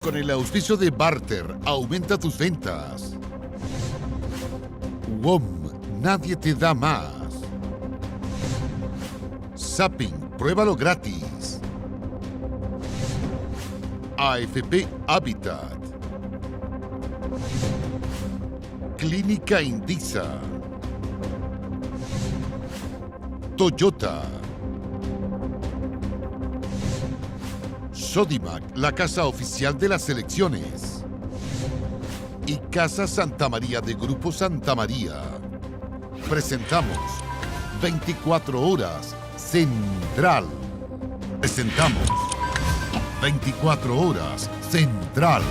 Con el auspicio de Barter, aumenta tus ventas. WOM, nadie te da más. Zapping, pruébalo gratis. AFP Habitat. Clínica Indisa. Toyota. Sodimac, la casa oficial de las selecciones. Y Casa Santa María de Grupo Santa María. Presentamos 24 horas Central. Presentamos 24 horas Central.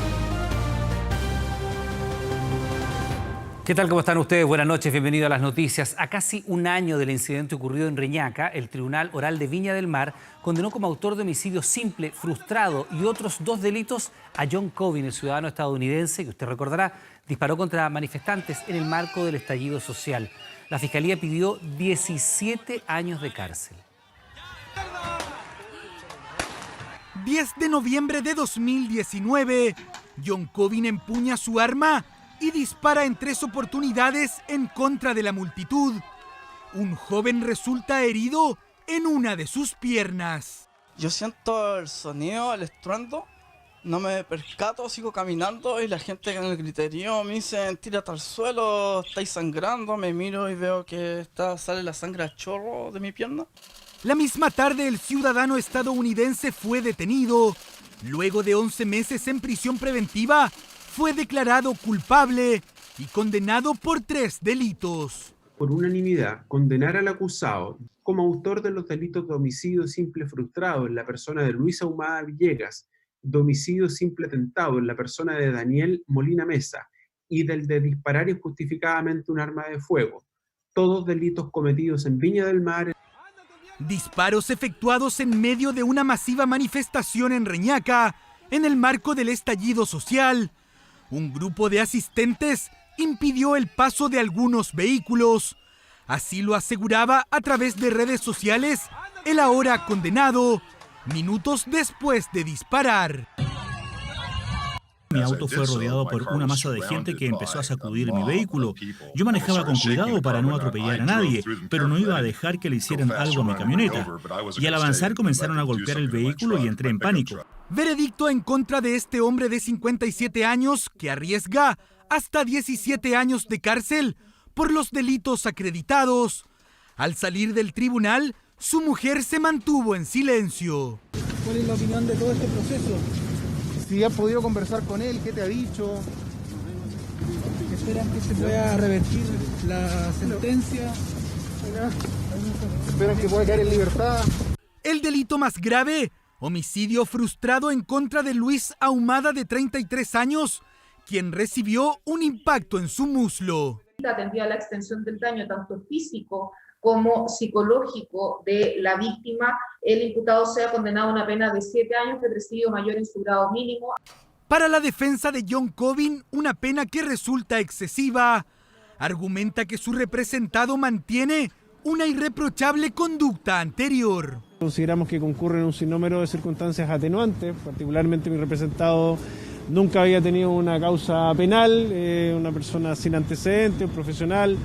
¿Qué tal? ¿Cómo están ustedes? Buenas noches, bienvenidos a las noticias. A casi un año del incidente ocurrido en Reñaca, el Tribunal Oral de Viña del Mar condenó como autor de homicidio simple, frustrado y otros 2 delitos a John Covin, el ciudadano estadounidense que usted recordará disparó contra manifestantes en el marco del estallido social. La Fiscalía pidió 17 años de cárcel. 10 de noviembre de 2019, John Covin empuña su arma y dispara en 3 oportunidades en contra de la multitud. Un joven resulta herido en una de sus piernas. Yo siento el sonido, el estruendo, no me percato, sigo caminando y la gente en el griterío me dice: tírate al suelo, estáis sangrando. Me miro y veo que sale la sangre a chorro de mi pierna. La misma tarde, el ciudadano estadounidense fue detenido. Luego de 11 meses en prisión preventiva, fue declarado culpable y condenado por 3 delitos. Por unanimidad, condenar al acusado como autor de los delitos de homicidio simple frustrado en la persona de Luis Ahumada Villegas, de homicidio simple tentado en la persona de Daniel Molina Mesa y del de disparar injustificadamente un arma de fuego, todos delitos cometidos en Viña del Mar. Disparos efectuados en medio de una masiva manifestación en Reñaca, en el marco del estallido social. Un grupo de asistentes impidió el paso de algunos vehículos. Así lo aseguraba a través de redes sociales el ahora condenado, minutos después de disparar. Mi auto fue rodeado por una masa de gente que empezó a sacudir mi vehículo. Yo manejaba con cuidado para no atropellar a nadie, pero no iba a dejar que le hicieran algo a mi camioneta. Y al avanzar comenzaron a golpear el vehículo y entré en pánico. Veredicto en contra de este hombre de 57 años que arriesga hasta 17 años de cárcel por los delitos acreditados. Al salir del tribunal, su mujer se mantuvo en silencio. ¿Cuál es la opinión de todo este proceso? Si has podido conversar con él, ¿qué te ha dicho? ¿Esperan que se pueda revertir la sentencia? ¿Esperan que pueda caer en libertad? El delito más grave, homicidio frustrado en contra de Luis Ahumada, de 33 años, quien recibió un impacto en su muslo. Atendía a la extensión del daño, tanto físico como psicológico de la víctima. El imputado sea condenado a una pena de 7 años de presidio mayor en su grado mínimo. Para la defensa de John Covin, una pena que resulta excesiva. Argumenta que su representado mantiene una irreprochable conducta anterior. Consideramos que concurren un sinnúmero de circunstancias atenuantes, particularmente mi representado nunca había tenido una causa penal, una persona sin antecedentes, un profesional.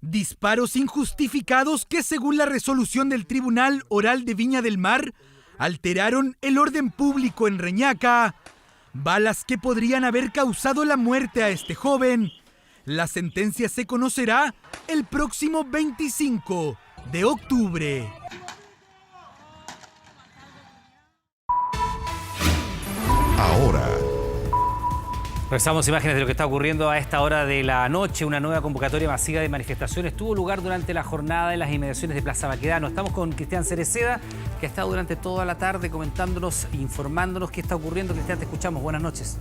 Disparos injustificados que, según la resolución del Tribunal Oral de Viña del Mar, alteraron el orden público en Reñaca. Balas que podrían haber causado la muerte a este joven. La sentencia se conocerá el próximo 25 de octubre. Ahora. Revisamos imágenes de lo que está ocurriendo a esta hora de la noche. Una nueva convocatoria masiva de manifestaciones tuvo lugar durante la jornada en las inmediaciones de Plaza Baquedano. Estamos con Cristian Cereceda, que ha estado durante toda la tarde comentándonos, informándonos qué está ocurriendo. Cristian, te escuchamos. Buenas noches.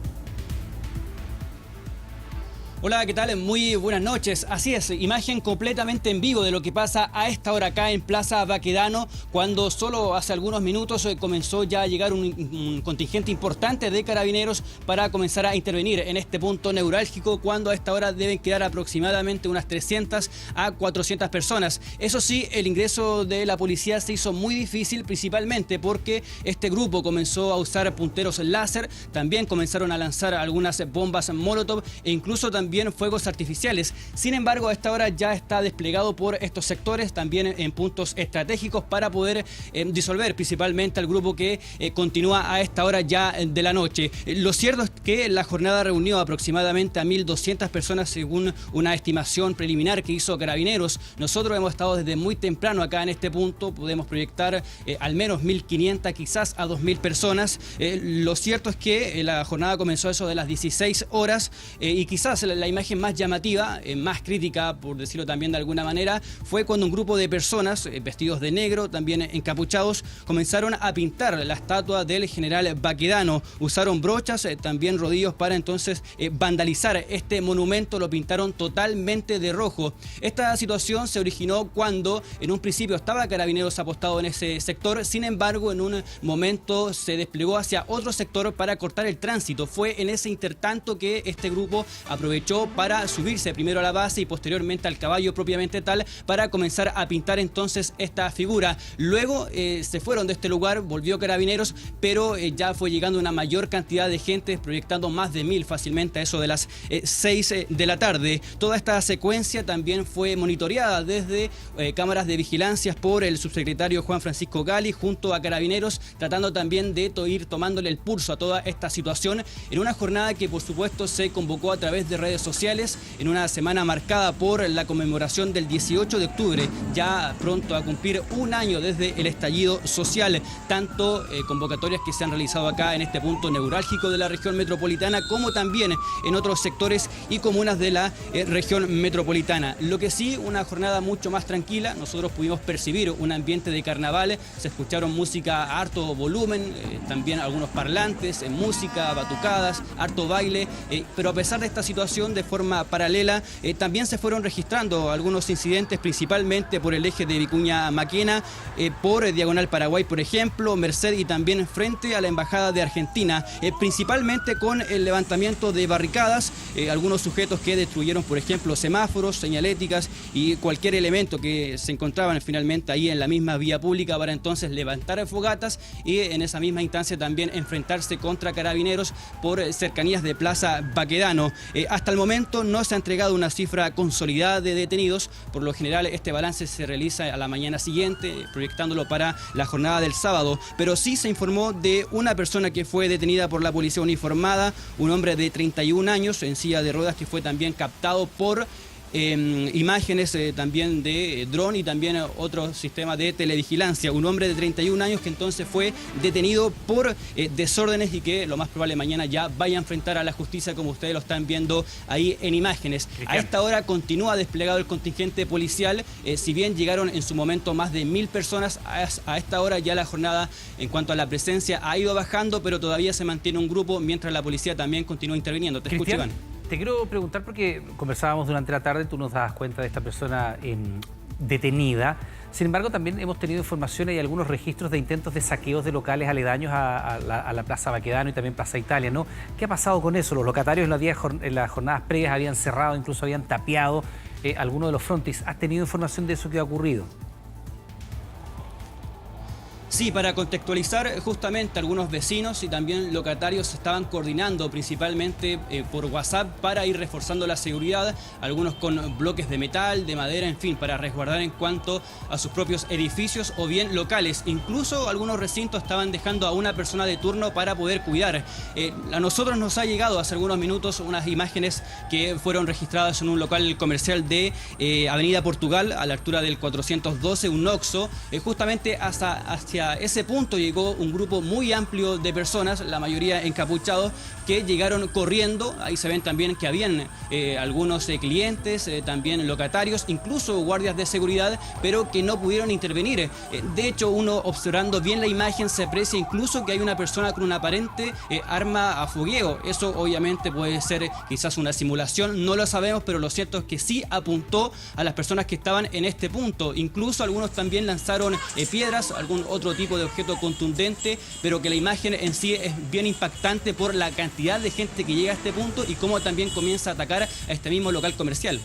Hola, ¿qué tal? Muy buenas noches. Así es, imagen completamente en vivo de lo que pasa a esta hora acá en Plaza Baquedano, cuando solo hace algunos minutos comenzó ya a llegar un contingente importante de carabineros para comenzar a intervenir en este punto neurálgico, cuando a esta hora deben quedar aproximadamente unas 300 a 400 personas. Eso sí, el ingreso de la policía se hizo muy difícil, principalmente porque este grupo comenzó a usar punteros láser, también comenzaron a lanzar algunas bombas Molotov e incluso también fuegos artificiales. Sin embargo, a esta hora ya está desplegado por estos sectores, también en puntos estratégicos, para poder disolver principalmente al grupo que continúa a esta hora ya de la noche. Lo cierto es que la jornada reunió aproximadamente a 1.200 personas según una estimación preliminar que hizo Carabineros. Nosotros hemos estado desde muy temprano acá en este punto, podemos proyectar al menos 1.500, quizás a 2.000 personas. Lo cierto es que la jornada comenzó a eso de las 16 horas y quizás la imagen más llamativa, más crítica, por decirlo también de alguna manera, fue cuando un grupo de personas vestidos de negro, también encapuchados, comenzaron a pintar la estatua del general Baquedano. Usaron brochas, también rodillos, para entonces vandalizar este monumento. Lo pintaron totalmente de rojo. Esta situación se originó cuando en un principio estaba Carabineros apostado en ese sector, sin embargo en un momento se desplegó hacia otro sector para cortar el tránsito. Fue en ese intertanto que este grupo aprovechó para subirse primero a la base y posteriormente al caballo propiamente tal, para comenzar a pintar entonces esta figura. Luego se fueron de este lugar, volvió Carabineros, pero ya fue llegando una mayor cantidad de gente, proyectando más de 1.000 fácilmente a eso de las 6 de la tarde. Toda esta secuencia también fue monitoreada desde cámaras de vigilancia por el subsecretario Juan Francisco Gali junto a Carabineros, tratando también de ir tomándole el pulso a toda esta situación en una jornada que por supuesto se convocó a través de redes sociales, en una semana marcada por la conmemoración del 18 de octubre, ya pronto a cumplir un año desde el estallido social. Tanto convocatorias que se han realizado acá en este punto neurálgico de la región metropolitana, como también en otros sectores y comunas de la región metropolitana. Lo que sí, una jornada mucho más tranquila. Nosotros pudimos percibir un ambiente de carnaval, se escucharon música a harto volumen, también algunos parlantes, música, batucadas, harto baile, pero a pesar de esta situación, de forma paralela, también se fueron registrando algunos incidentes, principalmente por el eje de Vicuña-Maquena, por Diagonal Paraguay, por ejemplo, Merced, y también frente a la Embajada de Argentina, principalmente con el levantamiento de barricadas, algunos sujetos que destruyeron, por ejemplo, semáforos, señaléticas y cualquier elemento que se encontraban finalmente ahí en la misma vía pública, para entonces levantar fogatas y en esa misma instancia también enfrentarse contra Carabineros por cercanías de Plaza Baquedano. Hasta el momento no se ha entregado una cifra consolidada de detenidos. Por lo general este balance se realiza a la mañana siguiente, proyectándolo para la jornada del sábado, pero sí se informó de una persona que fue detenida por la policía uniformada, un hombre de 31 años en silla de ruedas, que fue también captado por imágenes también de dron y también otro sistema de televigilancia. Un hombre de 31 años que entonces fue detenido por desórdenes y que lo más probable mañana ya vaya a enfrentar a la justicia, como ustedes lo están viendo ahí en imágenes. A esta hora continúa desplegado el contingente policial, si bien llegaron en su momento más de 1.000 personas, a esta hora ya la jornada en cuanto a la presencia ha ido bajando, pero todavía se mantiene un grupo mientras la policía también continúa interviniendo. Te escucho, Iván. Te quiero preguntar, porque conversábamos durante la tarde, tú nos dabas cuenta de esta persona detenida. Sin embargo, también hemos tenido informaciones y algunos registros de intentos de saqueos de locales aledaños a la Plaza Baquedano y también Plaza Italia, ¿no? ¿Qué ha pasado con eso? Los locatarios en las jornadas previas habían cerrado, incluso habían tapiado algunos de los frontis. ¿Has tenido información de eso que ha ocurrido? Sí, para contextualizar, justamente algunos vecinos y también locatarios estaban coordinando principalmente por WhatsApp para ir reforzando la seguridad, algunos con bloques de metal, de madera, en fin, para resguardar en cuanto a sus propios edificios o bien locales. Incluso algunos recintos estaban dejando a una persona de turno para poder cuidar. A nosotros nos ha llegado hace algunos minutos unas imágenes que fueron registradas en un local comercial de Avenida Portugal, a la altura del 412, un OXXO, justamente hacia a ese punto llegó un grupo muy amplio de personas, la mayoría encapuchados, que llegaron corriendo. Ahí se ven también que habían algunos clientes, también locatarios, incluso guardias de seguridad, pero que no pudieron intervenir. De hecho, uno observando bien la imagen se aprecia incluso que hay una persona con una aparente arma a fogueo. Eso obviamente puede ser quizás una simulación, no lo sabemos, pero lo cierto es que sí apuntó a las personas que estaban en este punto. Incluso algunos también lanzaron piedras, algún otro tipo de objeto contundente, pero que la imagen en sí es bien impactante por la cantidad de gente que llega a este punto y cómo también comienza a atacar a este mismo local comercial.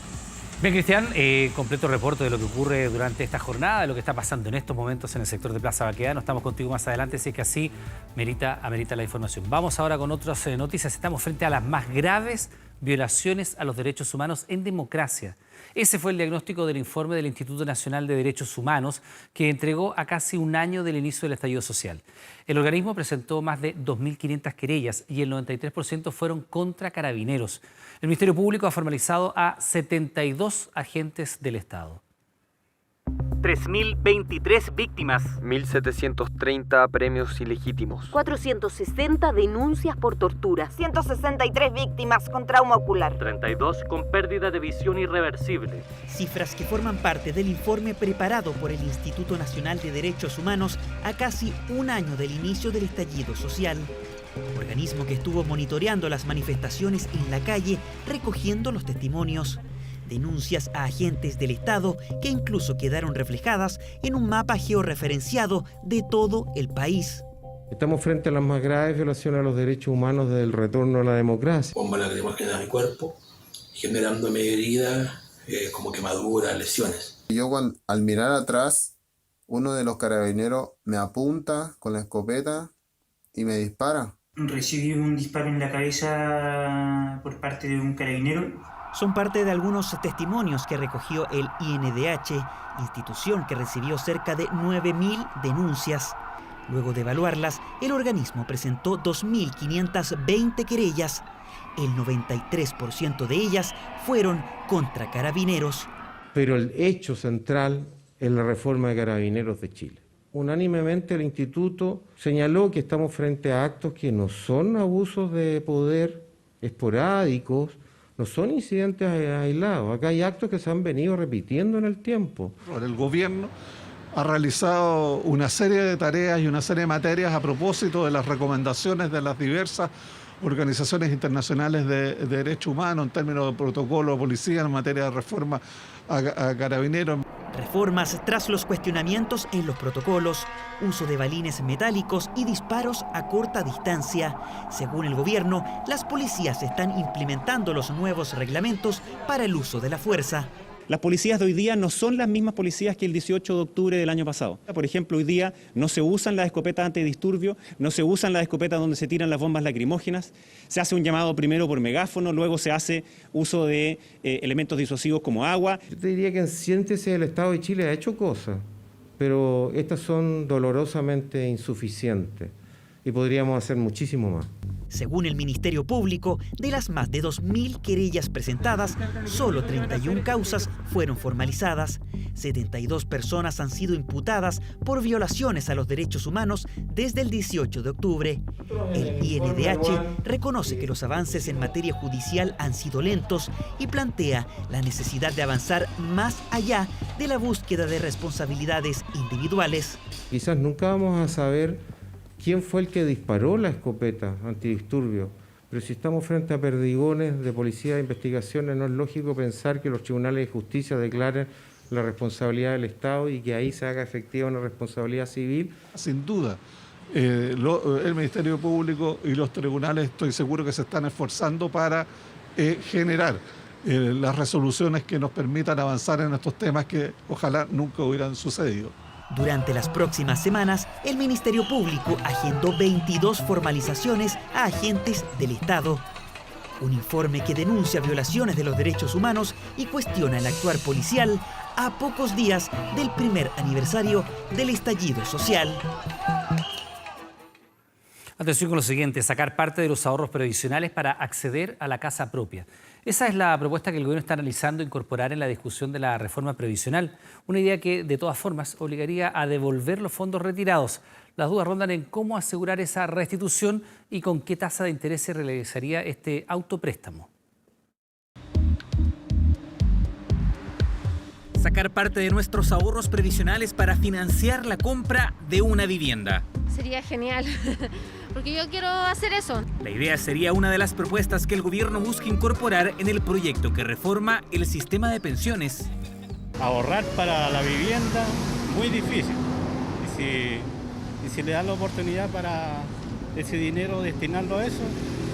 Bien, Cristian, completo reporte de lo que ocurre durante esta jornada, de lo que está pasando en estos momentos en el sector de Plaza Baquedano. Estamos contigo más adelante, si es que así amerita la información. Vamos ahora con otras noticias. Estamos frente a las más graves violaciones a los derechos humanos en democracia. Ese fue el diagnóstico del informe del Instituto Nacional de Derechos Humanos, que entregó a casi un año del inicio del estallido social. El organismo presentó más de 2.500 querellas y el 93% fueron contra carabineros. El Ministerio Público ha formalizado a 72 agentes del Estado. 3.023 víctimas. 1.730 premios ilegítimos. 460 denuncias por tortura. 163 víctimas con trauma ocular. 32 con pérdida de visión irreversible. Cifras que forman parte del informe preparado por el Instituto Nacional de Derechos Humanos a casi un año del inicio del estallido social. Organismo que estuvo monitoreando las manifestaciones en la calle, recogiendo los testimonios. Denuncias a agentes del Estado que incluso quedaron reflejadas en un mapa georreferenciado de todo el país. Estamos frente a las más graves violaciones a los derechos humanos desde el retorno a la democracia. Bomba lacrimógena a mi cuerpo, generándome heridas como quemaduras, lesiones. Yo al mirar atrás, uno de los carabineros me apunta con la escopeta y me dispara. Recibí un disparo en la cabeza por parte de un carabinero. Son parte de algunos testimonios que recogió el INDH, institución que recibió cerca de 9.000 denuncias. Luego de evaluarlas, el organismo presentó 2.520 querellas. El 93% de ellas fueron contra carabineros. Pero el hecho central es la reforma de Carabineros de Chile. Unánimemente el instituto señaló que estamos frente a actos que no son abusos de poder esporádicos, no son incidentes aislados. Acá hay actos que se han venido repitiendo en el tiempo. El gobierno ha realizado una serie de tareas y una serie de materias a propósito de las recomendaciones de las diversas organizaciones internacionales de derechos humanos en términos de protocolo de policía en materia de reforma a carabineros. Reformas tras los cuestionamientos en los protocolos, uso de balines metálicos y disparos a corta distancia. Según el gobierno, las policías están implementando los nuevos reglamentos para el uso de la fuerza. Las policías de hoy día no son las mismas policías que el 18 de octubre del año pasado. Por ejemplo, hoy día no se usan las escopetas antidisturbios, no se usan las escopetas donde se tiran las bombas lacrimógenas. Se hace un llamado primero por megáfono, luego se hace uso de elementos disuasivos como agua. Yo te diría que en síntesis el Estado de Chile ha hecho cosas, pero estas son dolorosamente insuficientes y podríamos hacer muchísimo más. Según el Ministerio Público, de las más de 2.000 querellas presentadas, solo 31 causas fueron formalizadas. 72 personas han sido imputadas por violaciones a los derechos humanos desde el 18 de octubre. El INDH reconoce que los avances en materia judicial han sido lentos y plantea la necesidad de avanzar más allá de la búsqueda de responsabilidades individuales. Quizás nunca vamos a saber quién fue el que disparó la escopeta antidisturbios, pero si estamos frente a perdigones de policía de investigaciones, no es lógico pensar que los tribunales de justicia declaren la responsabilidad del Estado y que ahí se haga efectiva una responsabilidad civil. Sin duda, el Ministerio Público y los tribunales estoy seguro que se están esforzando para generar las resoluciones que nos permitan avanzar en estos temas que ojalá nunca hubieran sucedido. Durante las próximas semanas, el Ministerio Público agendó 22 formalizaciones a agentes del Estado. Un informe que denuncia violaciones de los derechos humanos y cuestiona el actuar policial a pocos días del primer aniversario del estallido social. Atención con lo siguiente, sacar parte de los ahorros previsionales para acceder a la casa propia. Esa es la propuesta que el gobierno está analizando incorporar en la discusión de la reforma previsional. Una idea que, de todas formas, obligaría a devolver los fondos retirados. Las dudas rondan en cómo asegurar esa restitución y con qué tasa de interés se realizaría este autopréstamo. Sacar parte de nuestros ahorros previsionales para financiar la compra de una vivienda. Sería genial, porque yo quiero hacer eso. La idea sería una de las propuestas que el gobierno busca incorporar en el proyecto que reforma el sistema de pensiones. Ahorrar para la vivienda, muy difícil. Y si le dan la oportunidad para ese dinero destinarlo a eso,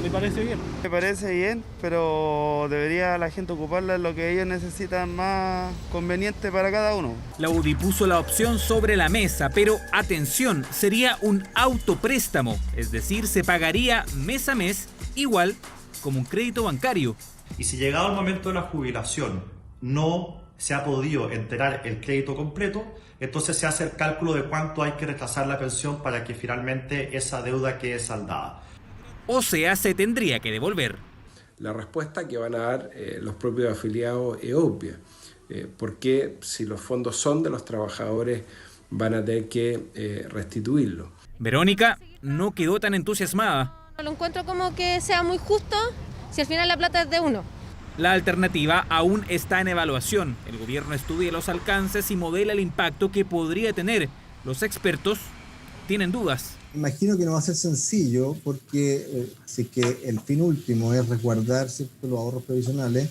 me parece bien. Me parece bien, pero debería la gente ocuparla en lo que ellos necesitan más conveniente para cada uno. La UDI puso la opción sobre la mesa, pero atención, sería un autopréstamo, es decir, se pagaría mes a mes, igual como un crédito bancario. Y si llegado el momento de la jubilación no se ha podido enterar el crédito completo, entonces se hace el cálculo de cuánto hay que retrasar la pensión para que finalmente esa deuda quede saldada. O sea, se tendría que devolver. La respuesta que van a dar los propios afiliados es obvia, porque si los fondos son de los trabajadores van a tener que restituirlo. Verónica no quedó tan entusiasmada. Lo encuentro como que sea muy justo si al final la plata es de uno. La alternativa aún está en evaluación. El gobierno estudia los alcances y modela el impacto que podría tener. Los expertos tienen dudas. Imagino que no va a ser sencillo porque si que el fin último es resguardar los ahorros previsionales,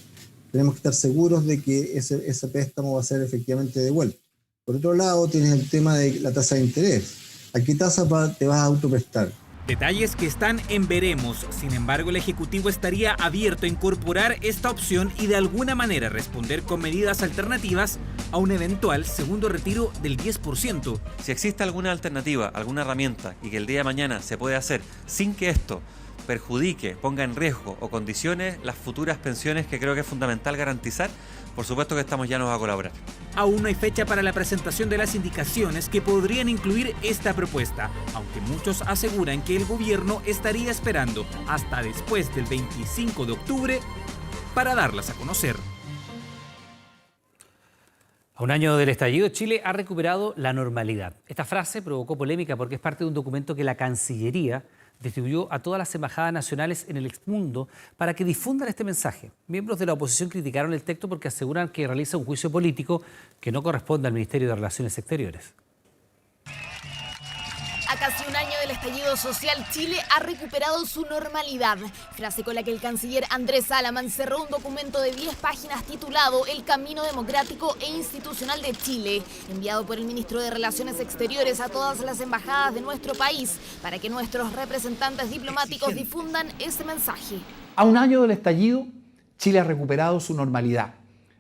tenemos que estar seguros de que ese préstamo va a ser efectivamente devuelto. Por otro lado, tienes el tema de la tasa de interés. ¿A qué tasa te vas a autoprestar? Detalles que están en veremos. Sin embargo, el Ejecutivo estaría abierto a incorporar esta opción y de alguna manera responder con medidas alternativas a un eventual segundo retiro del 10%. Si existe alguna alternativa, alguna herramienta y que el día de mañana se puede hacer sin que esto perjudique, ponga en riesgo o condicione las futuras pensiones que creo que es fundamental garantizar, por supuesto que estamos llanos a colaborar. Aún no hay fecha para la presentación de las indicaciones que podrían incluir esta propuesta, aunque muchos aseguran que el gobierno estaría esperando hasta después del 25 de octubre para darlas a conocer. A un año del estallido, Chile ha recuperado la normalidad. Esta frase provocó polémica porque es parte de un documento que la Cancillería distribuyó a todas las embajadas nacionales en el mundo para que difundan este mensaje. Miembros de la oposición criticaron el texto porque aseguran que realiza un juicio político que no corresponde al Ministerio de Relaciones Exteriores. A casi un año del estallido social, Chile ha recuperado su normalidad, frase con la que el canciller Andrés Salaman cerró un documento de 10 páginas titulado El camino democrático e institucional de Chile, enviado por el ministro de Relaciones Exteriores a todas las embajadas de nuestro país para que nuestros representantes diplomáticos difundan ese mensaje. A un año del estallido, Chile ha recuperado su normalidad,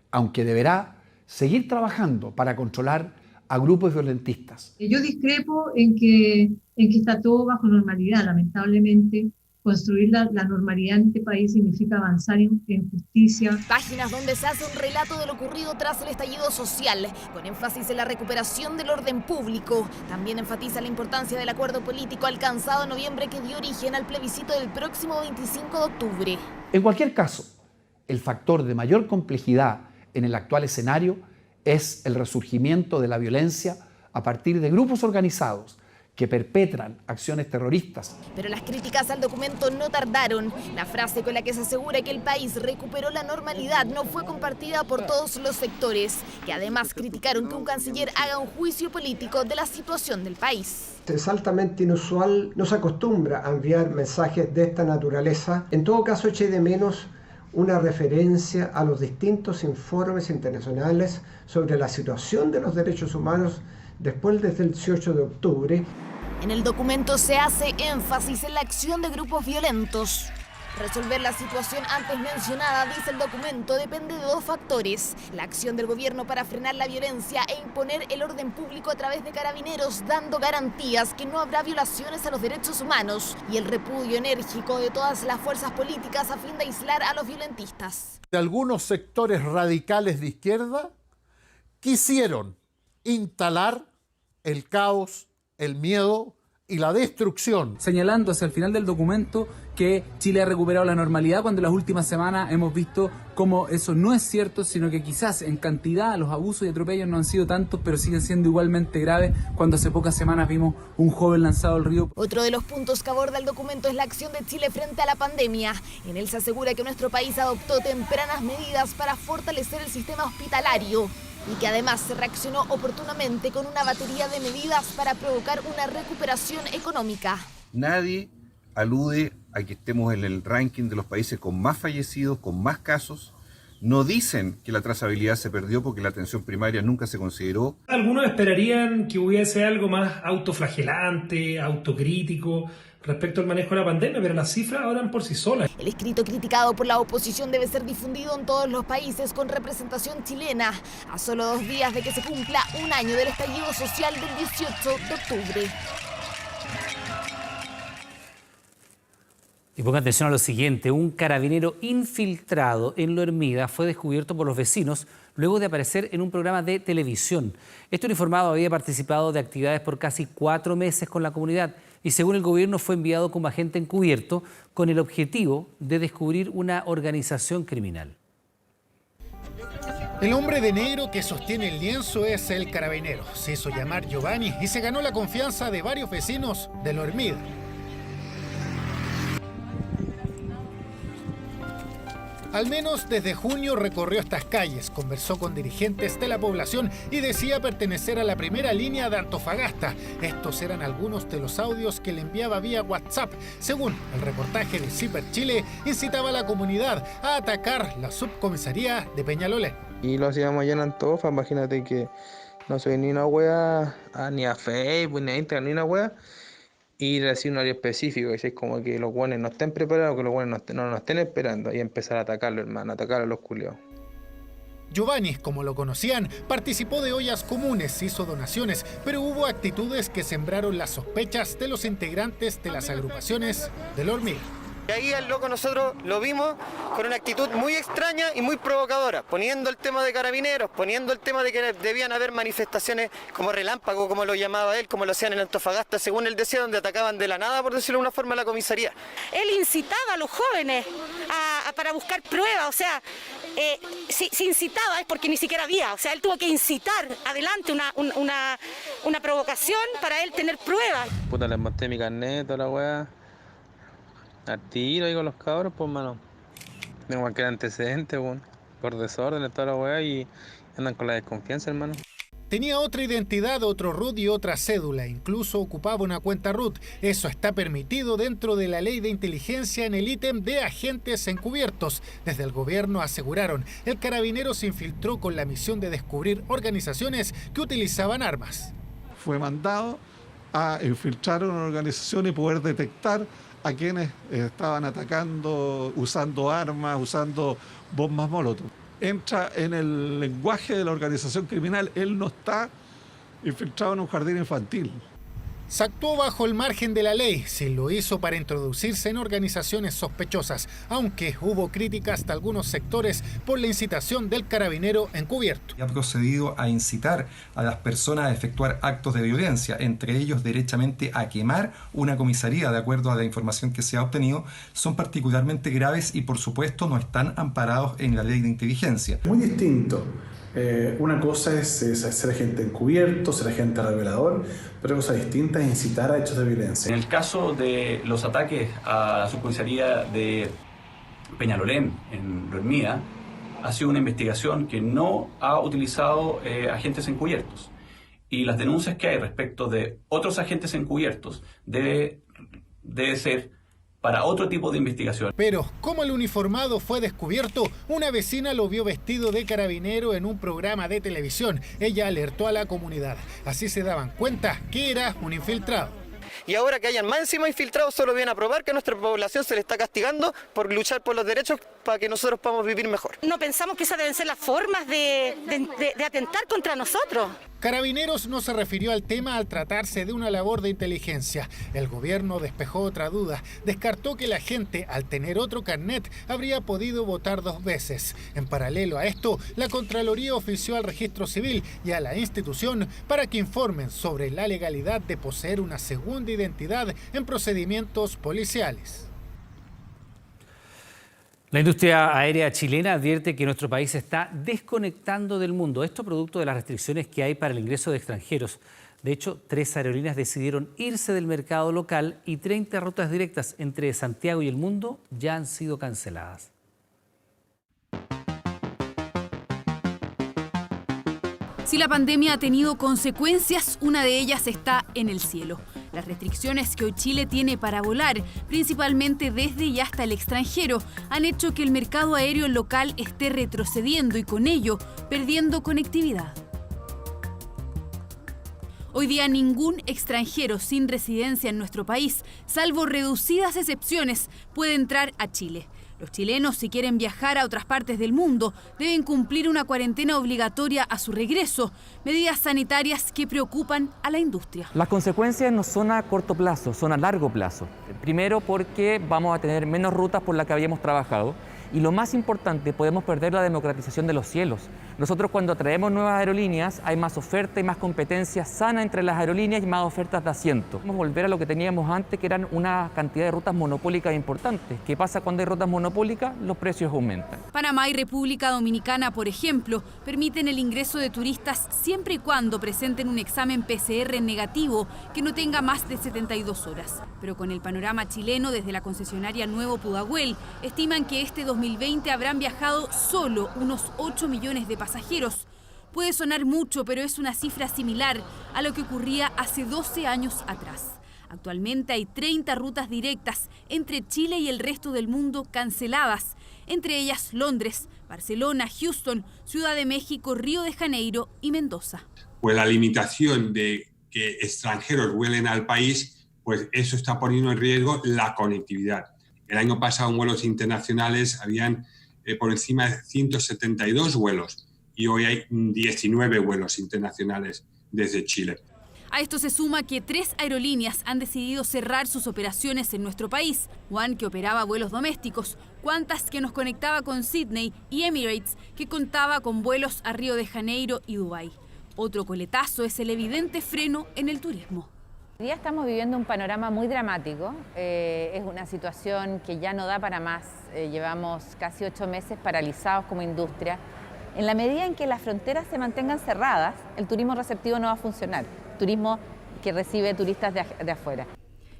aunque deberá seguir trabajando para controlar a grupos violentistas. Yo discrepo en que está todo bajo normalidad. Lamentablemente, construir la normalidad en este país significa avanzar en justicia. Páginas donde se hace un relato de lo ocurrido tras el estallido social, con énfasis en la recuperación del orden público. También enfatiza la importancia del acuerdo político alcanzado en noviembre que dio origen al plebiscito del próximo 25 de octubre. En cualquier caso, el factor de mayor complejidad en el actual escenario es el resurgimiento de la violencia a partir de grupos organizados que perpetran acciones terroristas. Pero las críticas al documento no tardaron. La frase con la que se asegura que el país recuperó la normalidad no fue compartida por todos los sectores, que además criticaron que un canciller haga un juicio político de la situación del país. Es altamente inusual, no se acostumbra a enviar mensajes de esta naturaleza. En todo caso, eché de menos una referencia a los distintos informes internacionales sobre la situación de los derechos humanos después del 18 de octubre. En el documento se hace énfasis en la acción de grupos violentos. Resolver la situación antes mencionada, dice el documento, depende de dos factores: la acción del gobierno para frenar la violencia e imponer el orden público a través de carabineros, dando garantías que no habrá violaciones a los derechos humanos, y el repudio enérgico de todas las fuerzas políticas a fin de aislar a los violentistas. Algunos sectores radicales de izquierda quisieron instalar el caos, el miedo y la destrucción. Señalando hacia el final del documento que Chile ha recuperado la normalidad, cuando en las últimas semanas hemos visto cómo eso no es cierto, sino que quizás en cantidad los abusos y atropellos no han sido tantos, pero siguen siendo igualmente graves, cuando hace pocas semanas vimos un joven lanzado al río. Otro de los puntos que aborda el documento es la acción de Chile frente a la pandemia. En él se asegura que nuestro país adoptó tempranas medidas para fortalecer el sistema hospitalario y que además se reaccionó oportunamente con una batería de medidas para provocar una recuperación económica. Nadie alude a que estemos en el ranking de los países con más fallecidos, con más casos. No dicen que la trazabilidad se perdió porque la atención primaria nunca se consideró. Algunos esperarían que hubiese algo más autoflagelante, autocrítico respecto al manejo de la pandemia, pero las cifras hablan por sí solas. El escrito criticado por la oposición debe ser difundido en todos los países con representación chilena, a solo 2 días de que se cumpla un año del estallido social del 18 de octubre. Y ponga atención a lo siguiente, un carabinero infiltrado en Lo Hermida fue descubierto por los vecinos luego de aparecer en un programa de televisión. Este uniformado había participado de actividades por casi 4 meses con la comunidad y según el gobierno fue enviado como agente encubierto con el objetivo de descubrir una organización criminal. El hombre de negro que sostiene el lienzo es el carabinero. Se hizo llamar Giovanni y se ganó la confianza de varios vecinos de Lo Hermida. Al menos desde junio recorrió estas calles, conversó con dirigentes de la población y decía pertenecer a la primera línea de Antofagasta. Estos eran algunos de los audios que le enviaba vía WhatsApp. Según el reportaje de Ciper Chile, incitaba a la comunidad a atacar la subcomisaría de Peñalolén. Y lo hacíamos allá en Antofa, imagínate que no soy ni una wea, ni a Facebook, ni a Instagram, ni una wea. Y decir un área específico, es como que los guanes no estén preparados, que los guanes no nos estén esperando y empezar a atacarlo, hermano, a atacar a los culiados. Giovanni, como lo conocían, participó de ollas comunes, hizo donaciones, pero hubo actitudes que sembraron las sospechas de los integrantes de las agrupaciones de Lo Hermida. Y ahí al loco nosotros lo vimos con una actitud muy extraña y muy provocadora, poniendo el tema de carabineros, poniendo el tema de que debían haber manifestaciones como relámpago, como lo llamaba él, como lo hacían en Antofagasta, según él decía, donde atacaban de la nada, por decirlo de una forma, a la comisaría. Él incitaba a los jóvenes para buscar pruebas, o sea, si incitaba es porque ni siquiera había, o sea, él tuvo que incitar adelante una provocación para él tener pruebas. Puta, les monté mi carnet, toda la weá. Al tiro ahí con los cabros, pues, mano. Tengo cualquier antecedente, bueno, por desorden, toda la weá, y andan con la desconfianza, hermano. Tenía otra identidad, otro RUT y otra cédula. Incluso ocupaba una cuenta RUT. Eso está permitido dentro de la ley de inteligencia en el ítem de agentes encubiertos. Desde el gobierno aseguraron, el carabinero se infiltró con la misión de descubrir organizaciones que utilizaban armas. Fue mandado a infiltrar una organización y poder detectar a quienes estaban atacando, usando armas, usando bombas molotov. Entra en el lenguaje de la organización criminal, él no está infiltrado en un jardín infantil. Se actuó bajo el margen de la ley, se lo hizo para introducirse en organizaciones sospechosas, aunque hubo críticas de algunos sectores por la incitación del carabinero encubierto. Ha procedido a incitar a las personas a efectuar actos de violencia, entre ellos derechamente a quemar una comisaría, de acuerdo a la información que se ha obtenido, son particularmente graves y por supuesto no están amparados en la ley de inteligencia. Muy distinto. Una cosa es ser agente encubierto, ser agente revelador, pero cosa distinta es incitar a hechos de violencia. En el caso de los ataques a la subcomisaría de Peñalolén, en Lo Hermida, ha sido una investigación que no ha utilizado agentes encubiertos. Y las denuncias que hay respecto de otros agentes encubiertos debe ser para otro tipo de investigación. Pero, como el uniformado fue descubierto, una vecina lo vio vestido de carabinero en un programa de televisión. Ella alertó a la comunidad. Así se daban cuenta que era un infiltrado. Y ahora que hayan más encima infiltrados, solo viene a probar que a nuestra población se le está castigando por luchar por los derechos para que nosotros podamos vivir mejor. No pensamos que esas deben ser las formas de atentar contra nosotros. Carabineros no se refirió al tema al tratarse de una labor de inteligencia. El gobierno despejó otra duda. Descartó que la gente, al tener otro carnet, habría podido votar 2 veces. En paralelo a esto, la Contraloría ofició al Registro Civil y a la institución para que informen sobre la legalidad de poseer una segunda identidad en procedimientos policiales. La industria aérea chilena advierte que nuestro país se está desconectando del mundo. Esto producto de las restricciones que hay para el ingreso de extranjeros. De hecho, 3 aerolíneas decidieron irse del mercado local y 30 rutas directas entre Santiago y el mundo ya han sido canceladas. Si la pandemia ha tenido consecuencias, una de ellas está en el cielo. Las restricciones que hoy Chile tiene para volar, principalmente desde y hasta el extranjero, han hecho que el mercado aéreo local esté retrocediendo y con ello perdiendo conectividad. Hoy día ningún extranjero sin residencia en nuestro país, salvo reducidas excepciones, puede entrar a Chile. Los chilenos, si quieren viajar a otras partes del mundo, deben cumplir una cuarentena obligatoria a su regreso, medidas sanitarias que preocupan a la industria. Las consecuencias no son a corto plazo, son a largo plazo. Primero porque vamos a tener menos rutas por las que habíamos trabajado y lo más importante, podemos perder la democratización de los cielos. Nosotros cuando traemos nuevas aerolíneas hay más oferta y más competencia sana entre las aerolíneas y más ofertas de asiento. Vamos a volver a lo que teníamos antes, que eran una cantidad de rutas monopólicas importantes. ¿Qué pasa cuando hay rutas monopólicas? Los precios aumentan. Panamá y República Dominicana, por ejemplo, permiten el ingreso de turistas siempre y cuando presenten un examen PCR negativo que no tenga más de 72 horas. Pero con el panorama chileno, desde la concesionaria Nuevo Pudahuel, estiman que este 2020 habrán viajado solo unos 8 millones de pasajeros. Puede sonar mucho, pero es una cifra similar a lo que ocurría hace 12 años atrás. Actualmente hay 30 rutas directas entre Chile y el resto del mundo canceladas, entre ellas Londres, Barcelona, Houston, Ciudad de México, Río de Janeiro y Mendoza. Pues la limitación de que extranjeros vuelen al país, pues eso está poniendo en riesgo la conectividad. El año pasado en vuelos internacionales habían por encima de 172 vuelos y hoy hay 19 vuelos internacionales desde Chile. A esto se suma que 3 aerolíneas han decidido cerrar sus operaciones en nuestro país. One, que operaba vuelos domésticos, Qantas, que nos conectaba con Sydney, y Emirates, que contaba con vuelos a Río de Janeiro y Dubái. Otro coletazo es el evidente freno en el turismo. Hoy día estamos viviendo un panorama muy dramático, es una situación que ya no da para más, llevamos casi 8 meses paralizados como industria. En la medida en que las fronteras se mantengan cerradas, el turismo receptivo no va a funcionar, turismo que recibe turistas de afuera.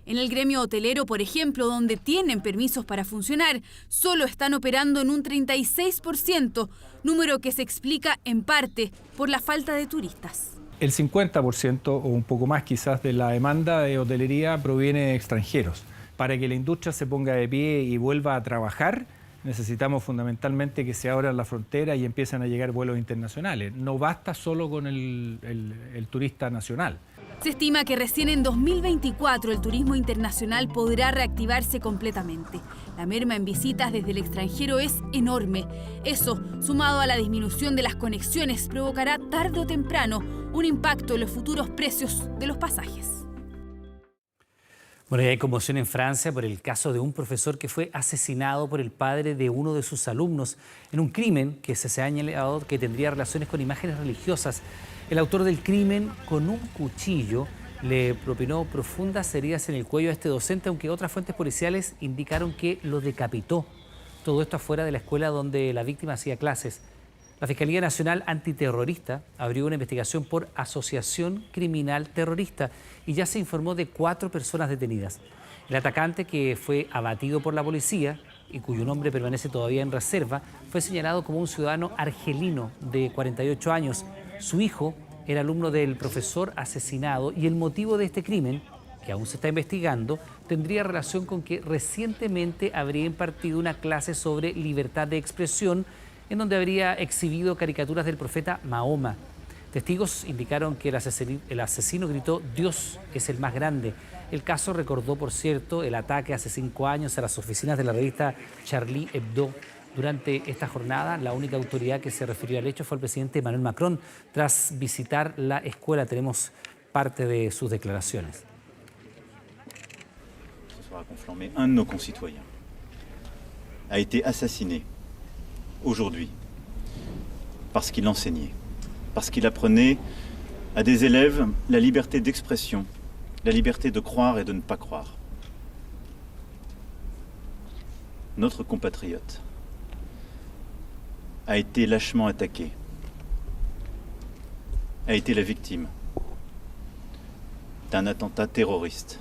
En el gremio hotelero, por ejemplo, donde tienen permisos para funcionar, solo están operando en un 36%, número que se explica en parte por la falta de turistas. El 50% o un poco más quizás de la demanda de hotelería proviene de extranjeros. Para que la industria se ponga de pie y vuelva a trabajar, necesitamos fundamentalmente que se abran las fronteras y empiecen a llegar vuelos internacionales. No basta solo con el turista nacional. Se estima que recién en 2024 el turismo internacional podrá reactivarse completamente. La merma en visitas desde el extranjero es enorme. Eso, sumado a la disminución de las conexiones, provocará tarde o temprano un impacto en los futuros precios de los pasajes. Bueno, y hay conmoción en Francia por el caso de un profesor que fue asesinado por el padre de uno de sus alumnos en un crimen que se ha señalado que tendría relaciones con imágenes religiosas. El autor del crimen, con un cuchillo, le propinó profundas heridas en el cuello a este docente, aunque otras fuentes policiales indicaron que lo decapitó. Todo esto afuera de la escuela donde la víctima hacía clases. La Fiscalía Nacional Antiterrorista abrió una investigación por asociación criminal terrorista y ya se informó de 4 personas detenidas. El atacante, que fue abatido por la policía y cuyo nombre permanece todavía en reserva, fue señalado como un ciudadano argelino de 48 años. Su hijo era alumno del profesor asesinado y el motivo de este crimen, que aún se está investigando, tendría relación con que recientemente habría impartido una clase sobre libertad de expresión en donde habría exhibido caricaturas del profeta Mahoma. Testigos indicaron que el asesino gritó «Dios es el más grande». El caso recordó, por cierto, el ataque hace 5 años a las oficinas de la revista Charlie Hebdo Durante esta jornada, la única autoridad que se refirió al hecho fue el presidente Emmanuel Macron tras visitar la escuela. Tenemos parte de sus declaraciones. Ce soir à Conflans, un de nos concitoyens a été assassiné aujourd'hui parce qu'il enseignait, parce qu'il apprenait à des élèves la liberté d'expression, la liberté de croire et de ne pas croire. Notre compatriote a été lâchement attaqué, a été la victime d'un attentat terroriste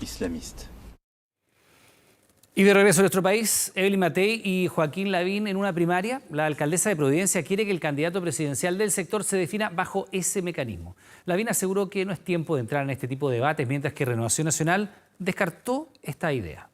islamiste. Y de regreso a nuestro país, Evelyn Matei y Joaquín Lavín en una primaria. La alcaldesa de Providencia quiere que el candidato presidencial del sector se defina bajo ese mecanismo. Lavín aseguró que no es tiempo de entrar en este tipo de debates, mientras que Renovación Nacional descartó esta idea.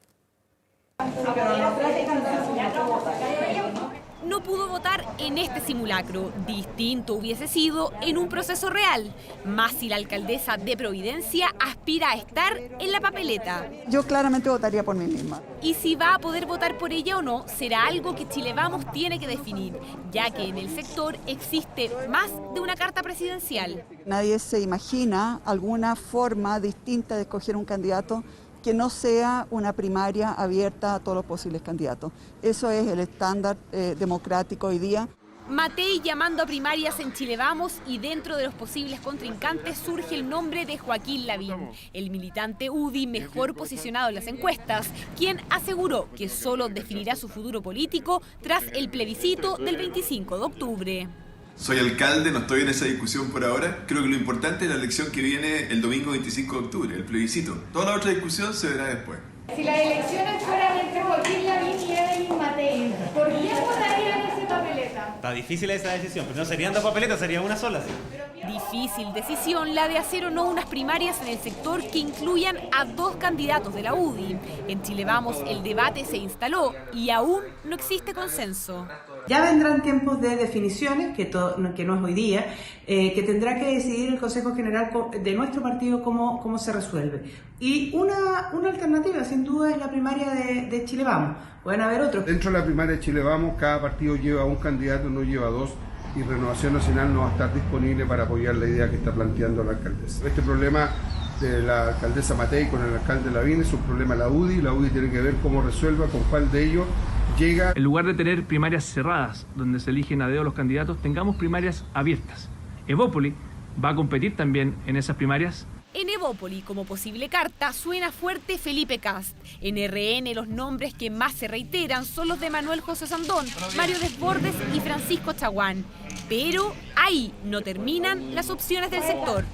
No pudo votar en este simulacro. Distinto hubiese sido en un proceso real. Más si la alcaldesa de Providencia aspira a estar en la papeleta. Yo claramente votaría por mí misma. Y si va a poder votar por ella o no, será algo que Chile Vamos tiene que definir, ya que en el sector existe más de una carta presidencial. Nadie se imagina alguna forma distinta de escoger un candidato que no sea una primaria abierta a todos los posibles candidatos. Eso es el estándar democrático hoy día. Matei llamando a primarias en Chile Vamos, y dentro de los posibles contrincantes surge el nombre de Joaquín Lavín, el militante UDI mejor posicionado en las encuestas, quien aseguró que solo definirá su futuro político tras el plebiscito del 25 de octubre. Soy alcalde, no estoy en esa discusión por ahora. Creo que lo importante es la elección que viene el domingo 25 de octubre, el plebiscito. Toda la otra discusión se verá después. Si las elecciones fueran entre Joaquín Lavín y Evelyn Matei, ¿por quién votarían en esa papeleta? Está difícil esa decisión, pero no serían dos papeletas, sería una sola. ¿Sí? Difícil decisión la de hacer o no unas primarias en el sector que incluyan a dos candidatos de la UDI. En Chile Vamos el debate se instaló y aún no existe consenso. Ya vendrán tiempos de definiciones, que no es hoy día, que tendrá que decidir el Consejo General de nuestro partido cómo se resuelve. Y una alternativa, sin duda, es la primaria de Chile Vamos. Pueden haber otros. Dentro de la primaria de Chile Vamos, cada partido lleva un candidato, no lleva dos, y Renovación Nacional no va a estar disponible para apoyar la idea que está planteando la alcaldesa. Este problema de la alcaldesa Matei con el alcalde Lavín es un problema de la UDI tiene que ver cómo resuelva, con cuál de ellos llega. En lugar de tener primarias cerradas, donde se eligen a dedo los candidatos, tengamos primarias abiertas. Evópoli va a competir también en esas primarias. En Evópoli, como posible carta, suena fuerte Felipe Kast. En RN, los nombres que más se reiteran son los de Manuel José Sandón, Mario Desbordes y Francisco Chaguán. Pero ahí no terminan las opciones del sector.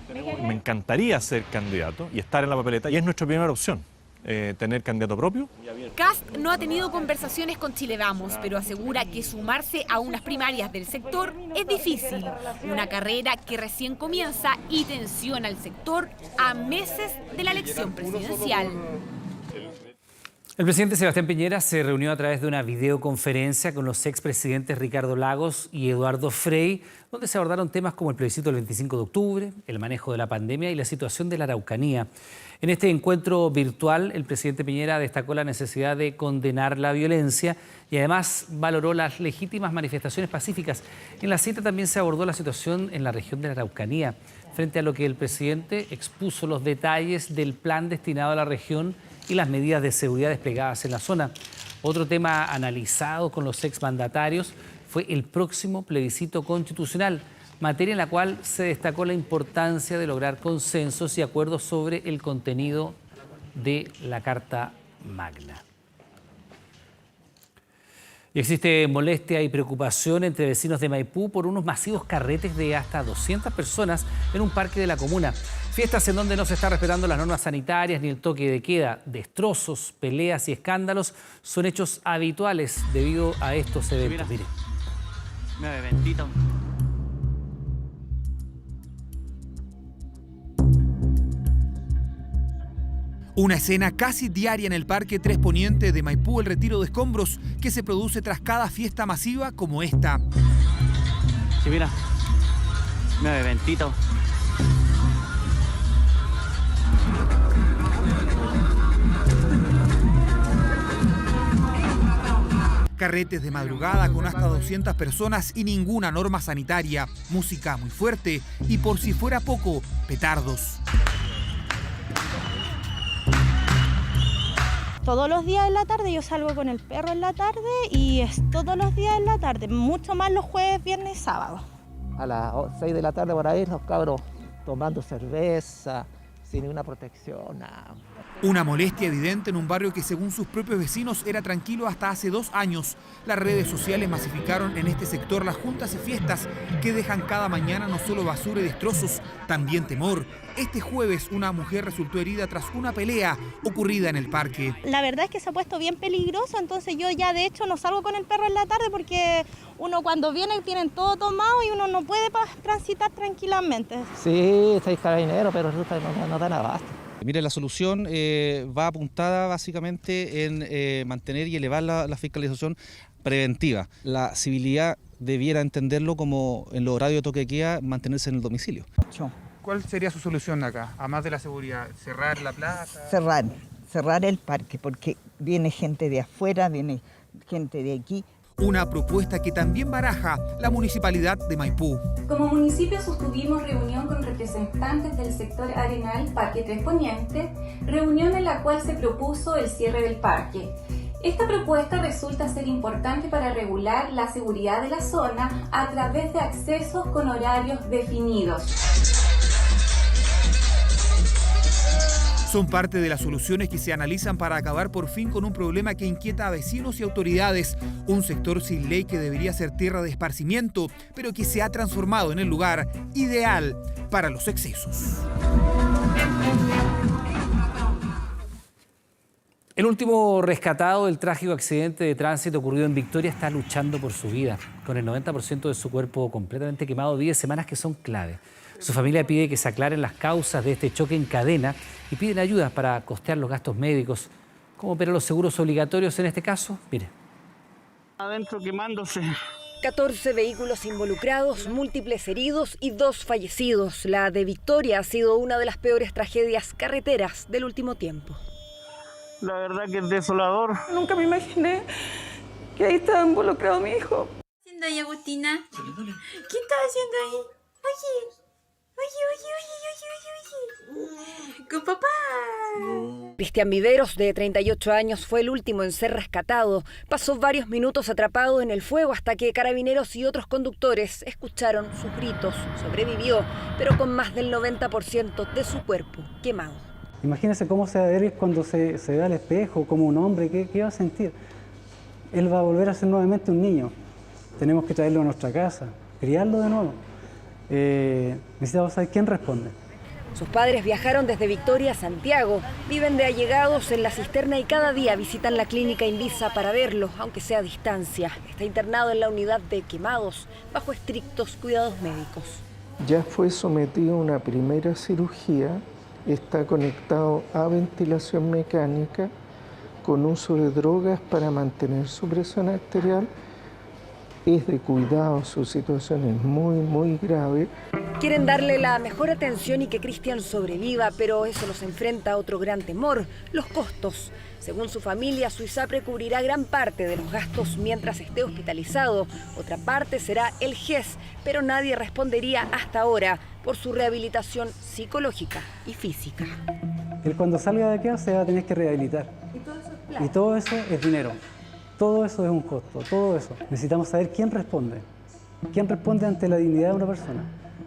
Me encantaría ser candidato y estar en la papeleta, y es nuestra primera opción. Tener candidato propio. Kast no ha tenido conversaciones con Chile Vamos, pero asegura que sumarse a unas primarias del sector es difícil. Una carrera que recién comienza y tensiona al sector a meses de la elección presidencial. El presidente Sebastián Piñera se reunió a través de una videoconferencia con los expresidentes Ricardo Lagos y Eduardo Frei, donde se abordaron temas como el plebiscito del 25 de octubre, el manejo de la pandemia y la situación de la Araucanía. En este encuentro virtual, el presidente Piñera destacó la necesidad de condenar la violencia y además valoró las legítimas manifestaciones pacíficas. En la cita también se abordó la situación en la región de la Araucanía, frente a lo que el presidente expuso los detalles del plan destinado a la región y las medidas de seguridad desplegadas en la zona. Otro tema analizado con los exmandatarios fue el próximo plebiscito constitucional, materia en la cual se destacó la importancia de lograr consensos y acuerdos sobre el contenido de la Carta Magna. Y existe molestia y preocupación entre vecinos de Maipú por unos masivos carretes de hasta 200 personas en un parque de la comuna. Fiestas en donde no se está respetando las normas sanitarias ni el toque de queda. Destrozos, peleas y escándalos son hechos habituales debido a estos eventos. Mire. Una escena casi diaria en el Parque Tres Poniente de Maipú, el retiro de escombros que se produce tras cada fiesta masiva como esta. Sí, mira, un eventito. Carretes de madrugada con hasta 200 personas y ninguna norma sanitaria. Música muy fuerte y, por si fuera poco, petardos. Todos los días en la tarde, yo salgo con el perro en la tarde y es todos los días en la tarde, mucho más los jueves, viernes y sábado. A las 6 de la tarde por ahí los cabros tomando cerveza, sin ninguna protección, nada. Una molestia evidente en un barrio que, según sus propios vecinos, era tranquilo hasta hace 2 años. Las redes sociales masificaron en este sector las juntas y fiestas que dejan cada mañana no solo basura y destrozos, también temor. Este jueves una mujer resultó herida tras una pelea ocurrida en el parque. La verdad es que se ha puesto bien peligroso, entonces yo ya de hecho no salgo con el perro en la tarde porque uno cuando viene tienen todo tomado y uno no puede transitar tranquilamente. Sí, soy carabinero, pero resulta que no dan abasto. Mire, la solución va apuntada básicamente en mantener y elevar la fiscalización preventiva. La civilidad debiera entenderlo como en los horarios de toque de queda, mantenerse en el domicilio. ¿Cuál sería su solución acá, además de la seguridad? ¿Cerrar la plaza? Cerrar el parque, porque viene gente de afuera, viene gente de aquí. Una propuesta que también baraja la Municipalidad de Maipú. Como municipio sostuvimos reunión con representantes del sector Arenal Parque Tres Poniente, reunión en la cual se propuso el cierre del parque. Esta propuesta resulta ser importante para regular la seguridad de la zona a través de accesos con horarios definidos. Son parte de las soluciones que se analizan para acabar por fin con un problema que inquieta a vecinos y autoridades. Un sector sin ley que debería ser tierra de esparcimiento, pero que se ha transformado en el lugar ideal para los excesos. El último rescatado del trágico accidente de tránsito ocurrido en Victoria está luchando por su vida, con el 90% de su cuerpo completamente quemado, 10 semanas que son clave. Su familia pide que se aclaren las causas de este choque en cadena y piden ayuda para costear los gastos médicos. ¿Cómo operan los seguros obligatorios en este caso? Mire. Adentro quemándose. 14 vehículos involucrados, múltiples heridos y 2 fallecidos. La de Victoria ha sido una de las peores tragedias carreteras del último tiempo. La verdad que es desolador. Nunca me imaginé que ahí estaba involucrado mi hijo. ¿Qué está haciendo ahí, Agustina? ¿Qué está haciendo ahí? Oye. ¡Con papá! Cristian Viveros, de 38 años, fue el último en ser rescatado. Pasó varios minutos atrapado en el fuego hasta que carabineros y otros conductores escucharon sus gritos. Sobrevivió, pero con más del 90% de su cuerpo quemado. Imagínese cómo se va a ver cuando se ve al espejo, como un hombre, ¿qué va a sentir? Él va a volver a ser nuevamente un niño. Tenemos que traerlo a nuestra casa, criarlo de nuevo. Necesitamos saber quién responde. Sus padres viajaron desde Victoria a Santiago, viven de allegados en la cisterna y cada día visitan la clínica Invisa para verlo, aunque sea a distancia. Está internado en la unidad de quemados, bajo estrictos cuidados médicos. Ya fue sometido a una primera cirugía, está conectado a ventilación mecánica, con uso de drogas para mantener su presión arterial. Es de cuidado, su situación es muy grave. Quieren darle la mejor atención y que Cristian sobreviva, pero eso los enfrenta a otro gran temor, los costos. Según su familia, su ISAPRE cubrirá gran parte de los gastos mientras esté hospitalizado. Otra parte será el GES, pero nadie respondería hasta ahora por su rehabilitación psicológica y física. Él cuando salga de acá se va a tener que rehabilitar. Y todo eso es dinero. Todo eso es un costo, todo eso. Necesitamos saber quién responde. ¿Quién responde ante la dignidad de una persona?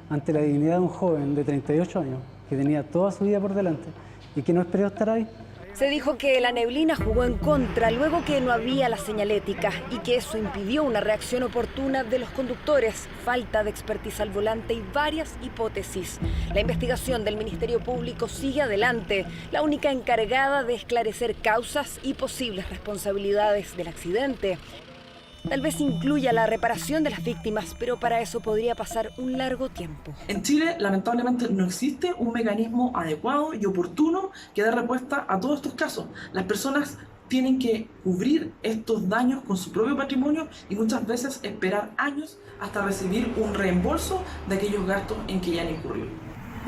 Ante la dignidad de un joven de 38 años que tenía toda su vida por delante y que no esperó estar ahí. Se dijo que la neblina jugó en contra, luego que no había la señalética y que eso impidió una reacción oportuna de los conductores, falta de expertise al volante y varias hipótesis. La investigación del Ministerio Público sigue adelante, la única encargada de esclarecer causas y posibles responsabilidades del accidente. Tal vez incluya la reparación de las víctimas, pero para eso podría pasar un largo tiempo. En Chile, lamentablemente, no existe un mecanismo adecuado y oportuno que dé respuesta a todos estos casos. Las personas tienen que cubrir estos daños con su propio patrimonio y muchas veces esperar años hasta recibir un reembolso de aquellos gastos en que ya han incurrido.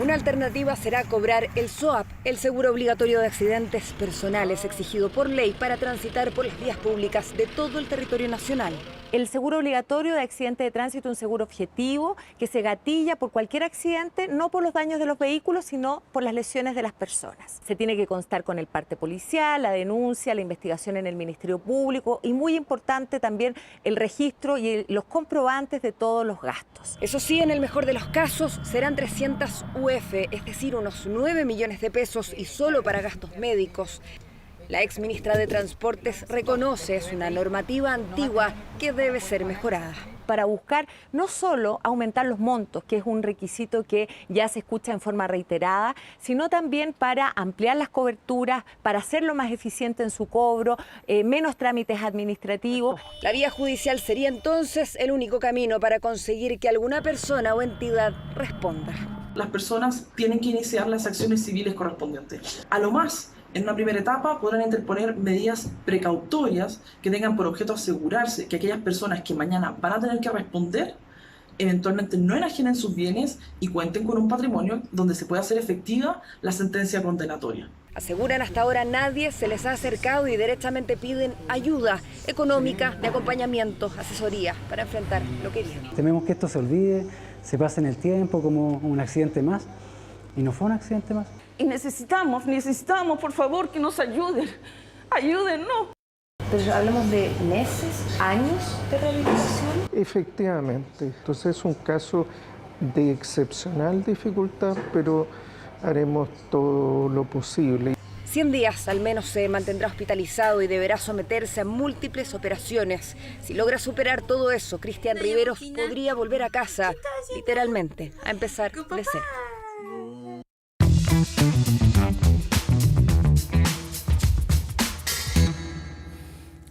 Una alternativa será cobrar el SOAP, el seguro obligatorio de accidentes personales exigido por ley para transitar por las vías públicas de todo el territorio nacional. El seguro obligatorio de accidente de tránsito es un seguro objetivo que se gatilla por cualquier accidente, no por los daños de los vehículos, sino por las lesiones de las personas. Se tiene que constar con el parte policial, la denuncia, la investigación en el Ministerio Público y, muy importante, también el registro y los comprobantes de todos los gastos. Eso sí, en el mejor de los casos serán 300 UF, es decir, unos 9 millones de pesos y solo para gastos médicos. La exministra de Transportes reconoce es una normativa antigua que debe ser mejorada. Para buscar no solo aumentar los montos, que es un requisito que ya se escucha en forma reiterada, sino también para ampliar las coberturas, para hacerlo más eficiente en su cobro, menos trámites administrativos. La vía judicial sería entonces el único camino para conseguir que alguna persona o entidad responda. Las personas tienen que iniciar las acciones civiles correspondientes. A lo más, en una primera etapa podrán interponer medidas precautorias que tengan por objeto asegurarse que aquellas personas que mañana van a tener que responder eventualmente no enajenen sus bienes y cuenten con un patrimonio donde se pueda hacer efectiva la sentencia condenatoria. Aseguran hasta ahora nadie se les ha acercado y derechamente piden ayuda económica, de acompañamiento, asesoría para enfrentar lo que viene. Tememos que esto se olvide, se pase en el tiempo como un accidente más, y no fue un accidente más. Y necesitamos, por favor, que nos ayuden. Ayúdennos. Pero hablamos de meses, años de rehabilitación. Efectivamente, entonces es un caso de excepcional dificultad, pero haremos todo lo posible. 100 días al menos se mantendrá hospitalizado y deberá someterse a múltiples operaciones. Si logra superar todo eso, Cristian Riveros podría volver a casa, literalmente, a empezar de cero.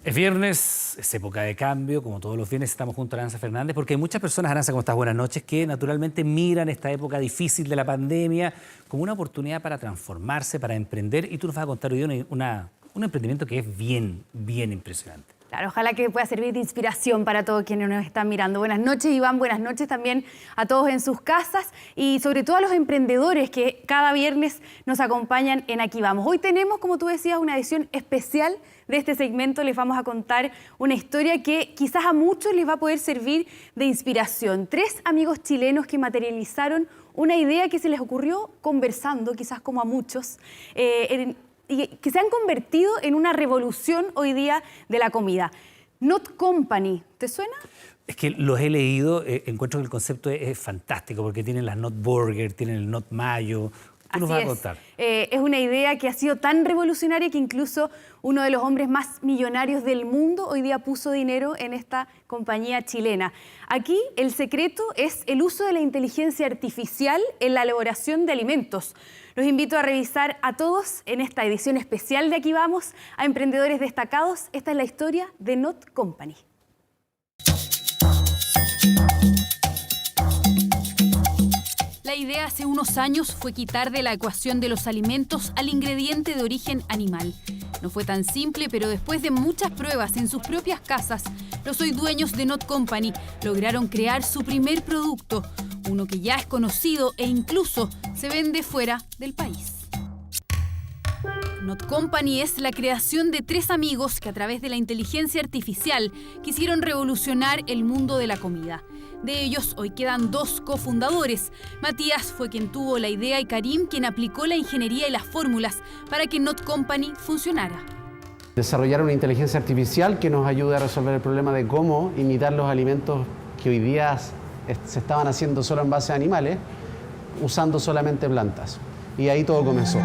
Es viernes, es época de cambio, como todos los viernes estamos junto a Aranza Fernández, porque hay muchas personas, Aranza, ¿cómo estás? Buenas noches, que naturalmente miran esta época difícil de la pandemia como una oportunidad para transformarse, para emprender, y tú nos vas a contar hoy un emprendimiento que es bien impresionante. Claro, ojalá que pueda servir de inspiración para todos quienes nos están mirando. Buenas noches, Iván, buenas noches también a todos en sus casas y sobre todo a los emprendedores que cada viernes nos acompañan en Aquí Vamos. Hoy tenemos, como tú decías, una edición especial de este segmento. Les vamos a contar una historia que quizás a muchos les va a poder servir de inspiración. 3 amigos chilenos que materializaron una idea que se les ocurrió conversando, quizás como a muchos, y que se han convertido en una revolución hoy día de la comida. Not Company, ¿te suena? Es que los he leído, encuentro que el concepto es fantástico porque tienen las Not Burger, tienen el Not Mayo. Tú nos vas a contar. Es una idea que ha sido tan revolucionaria que incluso uno de los hombres más millonarios del mundo hoy día puso dinero en esta compañía chilena. Aquí el secreto es el uso de la inteligencia artificial en la elaboración de alimentos. Los invito a revisar a todos en esta edición especial de Aquí Vamos, a emprendedores destacados. Esta es la historia de Not Company. La idea hace unos años fue quitar de la ecuación de los alimentos al ingrediente de origen animal. No fue tan simple, pero después de muchas pruebas en sus propias casas, los hoy dueños de Not Company lograron crear su primer producto, uno que ya es conocido e incluso se vende fuera del país. Not Company es la creación de 3 amigos que a través de la inteligencia artificial quisieron revolucionar el mundo de la comida. De ellos hoy quedan 2 cofundadores. Matías fue quien tuvo la idea y Karim quien aplicó la ingeniería y las fórmulas para que Not Company funcionara. Desarrollar una inteligencia artificial que nos ayude a resolver el problema de cómo imitar los alimentos que hoy día se estaban haciendo solo en base a animales, usando solamente plantas. Y ahí todo comenzó.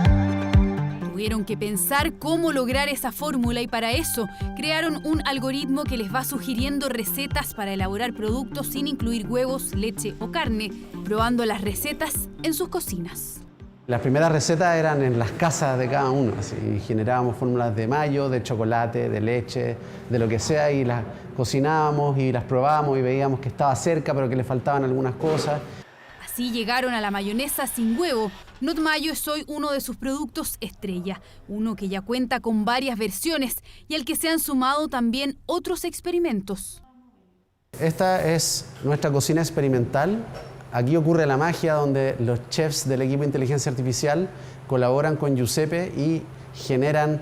Tuvieron que pensar cómo lograr esa fórmula y para eso crearon un algoritmo que les va sugiriendo recetas para elaborar productos sin incluir huevos, leche o carne, probando las recetas en sus cocinas. Las primeras recetas eran en las casas de cada uno, así, generábamos fórmulas de mayo, de chocolate, de leche, de lo que sea, y las cocinábamos y las probábamos y veíamos que estaba cerca pero que le faltaban algunas cosas. Así llegaron a la mayonesa sin huevo. Not Mayo es hoy uno de sus productos estrella, uno que ya cuenta con varias versiones y al que se han sumado también otros experimentos. Esta es nuestra cocina experimental Aquí ocurre la magia donde los chefs del equipo de inteligencia artificial colaboran con Giuseppe y generan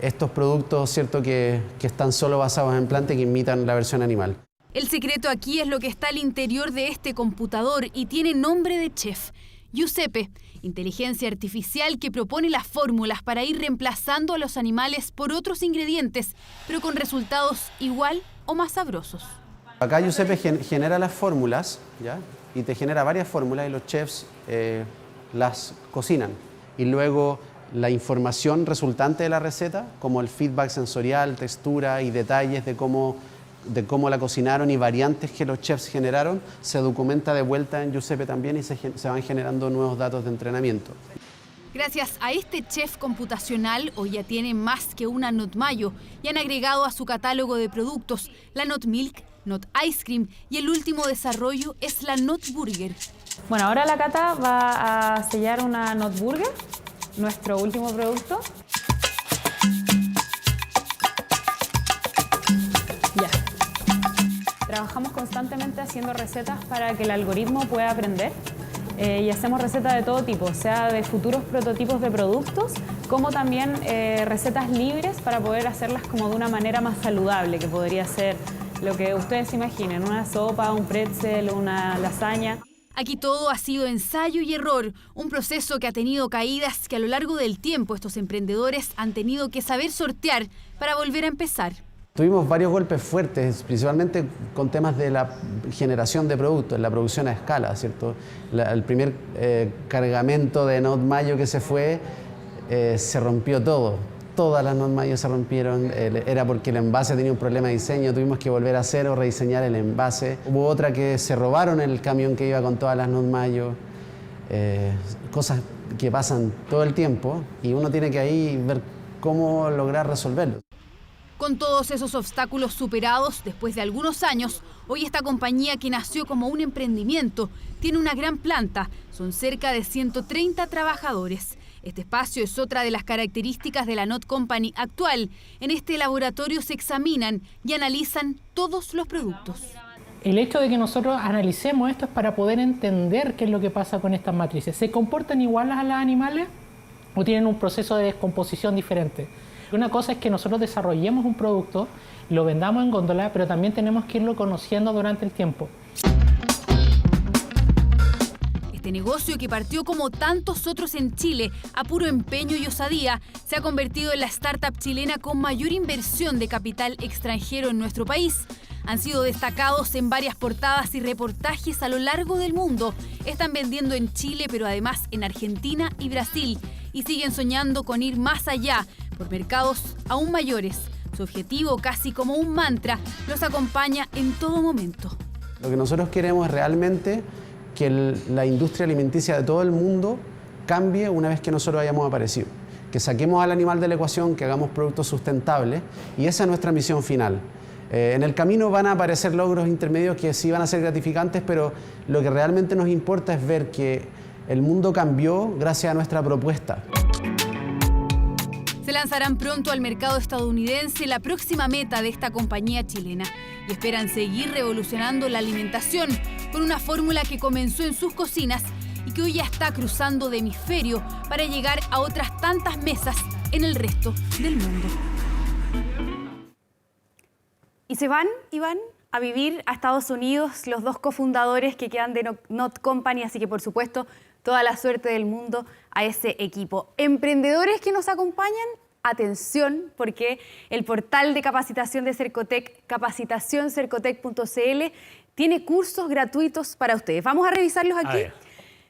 estos productos, ¿cierto?, que están solo basados en plantas que imitan la versión animal. El secreto aquí es lo que está al interior de este computador y tiene nombre de chef. Giuseppe, inteligencia artificial que propone las fórmulas para ir reemplazando a los animales por otros ingredientes, pero con resultados igual o más sabrosos. Acá Giuseppe genera las fórmulas, ¿ya? Y te genera varias fórmulas y los chefs las cocinan. Y luego la información resultante de la receta, como el feedback sensorial, textura y detalles de cómo la cocinaron y variantes que los chefs generaron, se documenta de vuelta en Giuseppe también y se van generando nuevos datos de entrenamiento. Gracias a este chef computacional, hoy ya tienen más que una Not Mayo y han agregado a su catálogo de productos la Not Milk, Not Ice Cream y el último desarrollo es la Not Burger. Bueno, ahora la Cata va a sellar una Not Burger, nuestro último producto. Ya. Trabajamos constantemente haciendo recetas para que el algoritmo pueda aprender y hacemos recetas de todo tipo, sea de futuros prototipos de productos, como también recetas libres para poder hacerlas como de una manera más saludable, que podría ser lo que ustedes imaginen, una sopa, un pretzel, una lasaña. Aquí todo ha sido ensayo y error, un proceso que ha tenido caídas que a lo largo del tiempo estos emprendedores han tenido que saber sortear para volver a empezar. Tuvimos varios golpes fuertes, principalmente con temas de la generación de productos, la producción a escala, ¿cierto? El primer cargamento de Not Mayo que se fue, se rompió todo. Todas las Not Mayo se rompieron, era porque el envase tenía un problema de diseño, tuvimos que volver a hacer o rediseñar el envase. Hubo otra que se robaron el camión que iba con todas las Not Mayo. Cosas que pasan todo el tiempo y uno tiene que ahí ver cómo lograr resolverlo. Con todos esos obstáculos superados, después de algunos años, hoy esta compañía que nació como un emprendimiento tiene una gran planta, son cerca de 130 trabajadores. Este espacio es otra de las características de la Not Company actual. En este laboratorio se examinan y analizan todos los productos. El hecho de que nosotros analicemos esto es para poder entender qué es lo que pasa con estas matrices. ¿Se comportan igual a los animales o tienen un proceso de descomposición diferente? Una cosa es que nosotros desarrollemos un producto, lo vendamos en góndola, pero también tenemos que irlo conociendo durante el tiempo. Este negocio que partió como tantos otros en Chile, a puro empeño y osadía, se ha convertido en la startup chilena con mayor inversión de capital extranjero en nuestro país. Han sido destacados en varias portadas y reportajes a lo largo del mundo. Están vendiendo en Chile, pero además en Argentina y Brasil. Y siguen soñando con ir más allá, por mercados aún mayores. Su objetivo, casi como un mantra, los acompaña en todo momento. Lo que nosotros queremos es realmente que la industria alimenticia de todo el mundo cambie una vez que nosotros hayamos aparecido. Que saquemos al animal de la ecuación, que hagamos productos sustentables y esa es nuestra misión final. En el camino van a aparecer logros intermedios que sí van a ser gratificantes, pero lo que realmente nos importa es ver que el mundo cambió gracias a nuestra propuesta. Se lanzarán pronto al mercado estadounidense, la próxima meta de esta compañía chilena, y esperan seguir revolucionando la alimentación con una fórmula que comenzó en sus cocinas y que hoy ya está cruzando de hemisferio para llegar a otras tantas mesas en el resto del mundo. Y se van, Iván, a vivir a Estados Unidos los dos cofundadores que quedan de Not Company, así que por supuesto toda la suerte del mundo a ese equipo. Emprendedores que nos acompañan, atención, porque el portal de capacitación de Cercotec, capacitacioncercotec.cl, tiene cursos gratuitos para ustedes. Vamos a revisarlos aquí.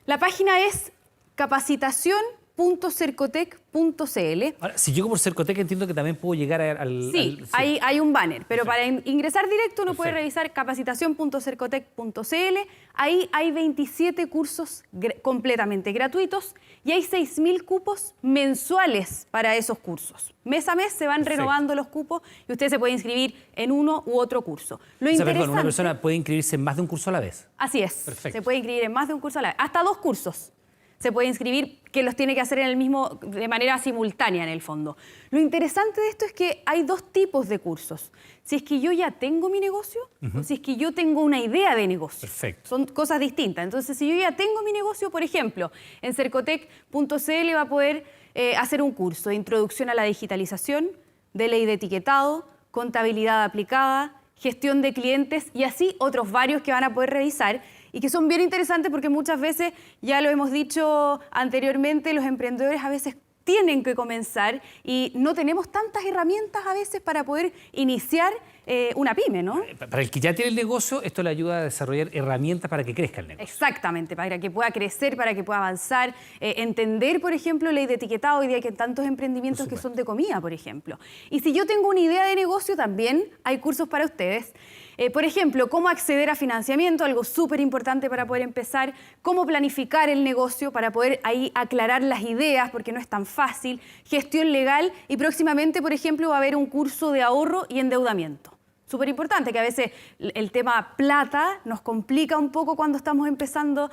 La página es capacitación.cercotec.cl. Ahora, si llego por Cercotec, entiendo que también puedo llegar al... Sí, hay un banner, pero para ingresar directo uno puede revisar capacitación.cercotec.cl. Ahí hay 27 cursos completamente gratuitos y hay 6.000 cupos mensuales para esos cursos. Mes a mes se van renovando los cupos y usted se puede inscribir en uno u otro curso. Perdón, ¿una persona puede inscribirse en más de un curso a la vez? Así es. Perfecto. Se puede inscribir en más de un curso a la vez. Hasta 2 cursos. se puede inscribir, que los tiene que hacer de manera simultánea en el fondo. Lo interesante de esto es que hay dos tipos de cursos. Si es que yo ya tengo mi negocio o si es que yo tengo una idea de negocio. Perfecto. Son cosas distintas. Entonces, si yo ya tengo mi negocio, por ejemplo, en cercotec.cl va a poder hacer un curso de introducción a la digitalización, de ley de etiquetado, contabilidad aplicada, gestión de clientes y así otros varios que van a poder revisar y que son bien interesantes porque muchas veces, ya lo hemos dicho anteriormente, los emprendedores a veces tienen que comenzar y no tenemos tantas herramientas a veces para poder iniciar una pyme, ¿no? Para el que ya tiene el negocio, esto le ayuda a desarrollar herramientas para que crezca el negocio. Exactamente, para que pueda crecer, para que pueda avanzar, entender, por ejemplo, ley de etiquetado. Hoy día hay tantos emprendimientos que son de comida, por ejemplo. Y si yo tengo una idea de negocio, también hay cursos para ustedes. Por ejemplo, cómo acceder a financiamiento, algo súper importante para poder empezar, cómo planificar el negocio para poder ahí aclarar las ideas, porque no es tan fácil, gestión legal y próximamente, por ejemplo, va a haber un curso de ahorro y endeudamiento. Súper importante, que a veces el tema plata nos complica un poco cuando estamos empezando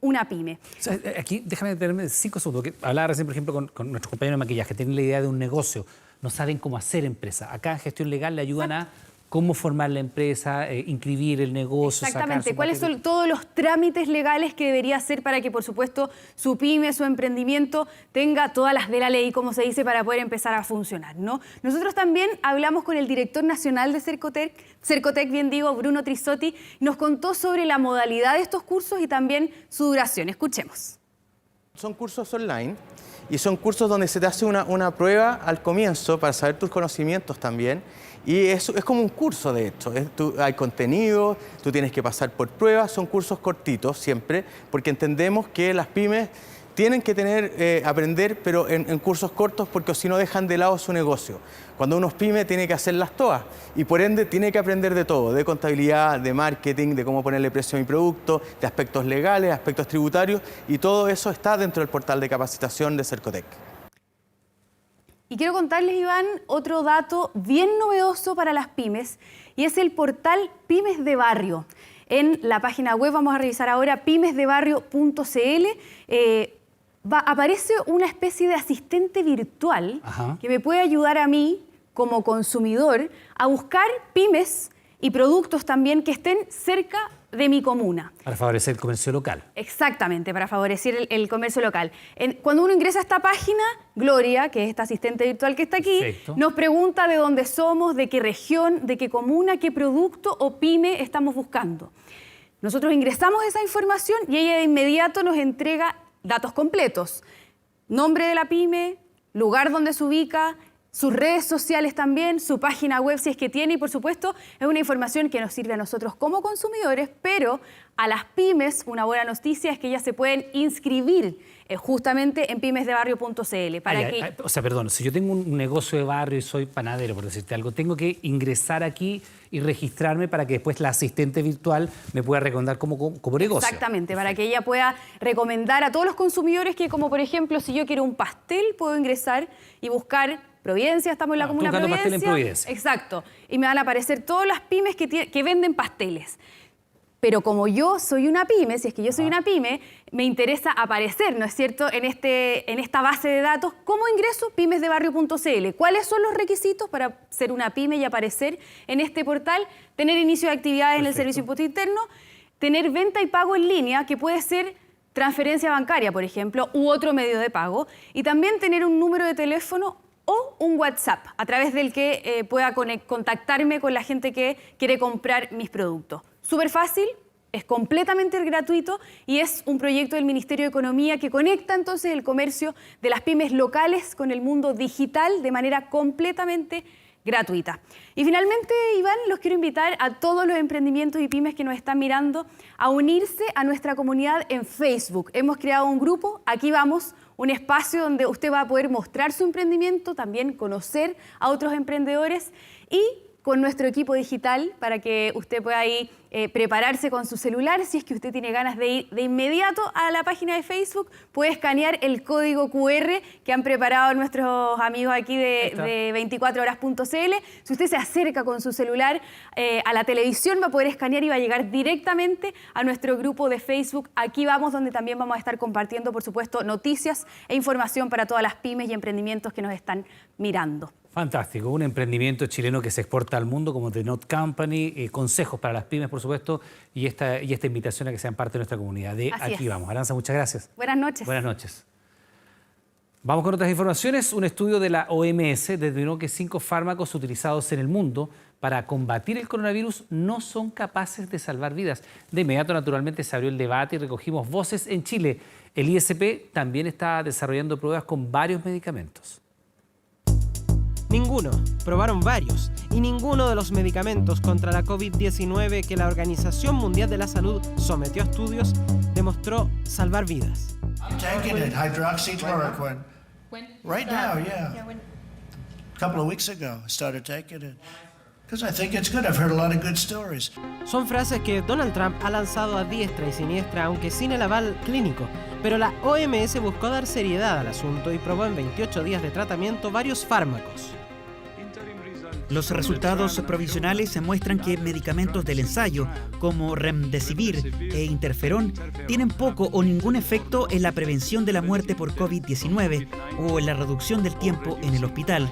una pyme. O sea, aquí déjame detenerme 5 segundos, porque hablaba recién, por ejemplo, con nuestros compañeros de maquillaje, tienen la idea de un negocio, no saben cómo hacer empresa. Acá en gestión legal le ayudan a cómo formar la empresa, inscribir el negocio. Exactamente, cuáles son todos los trámites legales que debería hacer para que, por supuesto, su pyme, su emprendimiento tenga todas las de la ley, como se dice, para poder empezar a funcionar, ¿no? Nosotros también hablamos con el director nacional de Cercotec, Bruno Trisotti, nos contó sobre la modalidad de estos cursos y también su duración. Escuchemos. Son cursos online y son cursos donde se te hace una prueba al comienzo para saber tus conocimientos también. Y es como un curso, de hecho. Hay contenido, tú tienes que pasar por pruebas, son cursos cortitos siempre, porque entendemos que las pymes tienen que aprender, pero en cursos cortos, porque si no dejan de lado su negocio. Cuando uno es pyme tiene que hacerlas todas y por ende tiene que aprender de todo, de contabilidad, de marketing, de cómo ponerle precio a mi producto, de aspectos legales, aspectos tributarios, y todo eso está dentro del portal de capacitación de Cercotec. Y quiero contarles, Iván, otro dato bien novedoso para las pymes, y es el portal Pymes de Barrio. En la página web, vamos a revisar ahora, pymesdebarrio.cl, aparece una especie de asistente virtual que me puede ayudar a mí, como consumidor, a buscar pymes y productos también que estén cerca de mi comuna. Para favorecer el comercio local. Exactamente, para favorecer el comercio local. Cuando uno ingresa a esta página, Gloria, que es esta asistente virtual que está aquí, nos pregunta de dónde somos, de qué región, de qué comuna, qué producto o pyme estamos buscando. Nosotros ingresamos esa información y ella de inmediato nos entrega datos completos. Nombre de la pyme, lugar donde se ubica, sus redes sociales también, su página web si es que tiene, y por supuesto es una información que nos sirve a nosotros como consumidores, pero a las pymes una buena noticia es que ellas se pueden inscribir justamente en pymesdebarrio.cl. O sea, perdón, si yo tengo un negocio de barrio y soy panadero, por decirte algo, tengo que ingresar aquí y registrarme para que después la asistente virtual me pueda recomendar como negocio. Exactamente, para que ella pueda recomendar a todos los consumidores que, como por ejemplo, si yo quiero un pastel, puedo ingresar y buscar Providencia, estamos en la comuna Providencia. Pastel en Providencia. Exacto. Y me van a aparecer todas las pymes que venden pasteles. Pero como yo soy una pyme, si es que yo soy una pyme, me interesa aparecer, ¿no es cierto?, en esta base de datos. ¿Cómo ingreso? Pymesdebarrio.cl. ¿Cuáles son los requisitos para ser una pyme y aparecer en este portal? Tener inicio de actividades en el Servicio de Impuesto Interno, tener venta y pago en línea, que puede ser transferencia bancaria, por ejemplo, u otro medio de pago, y también tener un número de teléfono o un WhatsApp a través del que pueda contactarme con la gente que quiere comprar mis productos. Súper fácil, es completamente gratuito y es un proyecto del Ministerio de Economía que conecta entonces el comercio de las pymes locales con el mundo digital de manera completamente gratuita. Y finalmente, Iván, los quiero invitar a todos los emprendimientos y pymes que nos están mirando a unirse a nuestra comunidad en Facebook. Hemos creado un grupo, Aquí Vamos, un espacio donde usted va a poder mostrar su emprendimiento, también conocer a otros emprendedores y con nuestro equipo digital para que usted pueda ahí prepararse con su celular. Si es que usted tiene ganas de ir de inmediato a la página de Facebook, puede escanear el código QR que han preparado nuestros amigos aquí de 24horas.cl. Si usted se acerca con su celular a la televisión, va a poder escanear y va a llegar directamente a nuestro grupo de Facebook Aquí Vamos, donde también vamos a estar compartiendo, por supuesto, noticias e información para todas las pymes y emprendimientos que nos están mirando. Fantástico, un emprendimiento chileno que se exporta al mundo como The Not Company, consejos para las pymes, por supuesto, y esta invitación a que sean parte de nuestra comunidad. Aquí Vamos. Aranza, muchas gracias. Buenas noches. Buenas noches. Vamos con otras informaciones. Un estudio de la OMS determinó que 5 fármacos utilizados en el mundo para combatir el coronavirus no son capaces de salvar vidas. De inmediato, naturalmente, se abrió el debate y recogimos voces en Chile. El ISP también está desarrollando pruebas con varios medicamentos. Ninguno, probaron varios, y ninguno de los medicamentos contra la COVID-19 que la Organización Mundial de la Salud sometió a estudios demostró salvar vidas. I'm taking it, hydroxychloroquine. Right now, yeah. A couple of weeks ago, I started taking it. Because I think it's good. I've heard a lot of good stories. Son frases que Donald Trump ha lanzado a diestra y siniestra, aunque sin el aval clínico. Pero la OMS buscó dar seriedad al asunto y probó en 28 días de tratamiento varios fármacos. Los resultados provisionales muestran que medicamentos del ensayo, como Remdesivir e Interferón, tienen poco o ningún efecto en la prevención de la muerte por COVID-19 o en la reducción del tiempo en el hospital.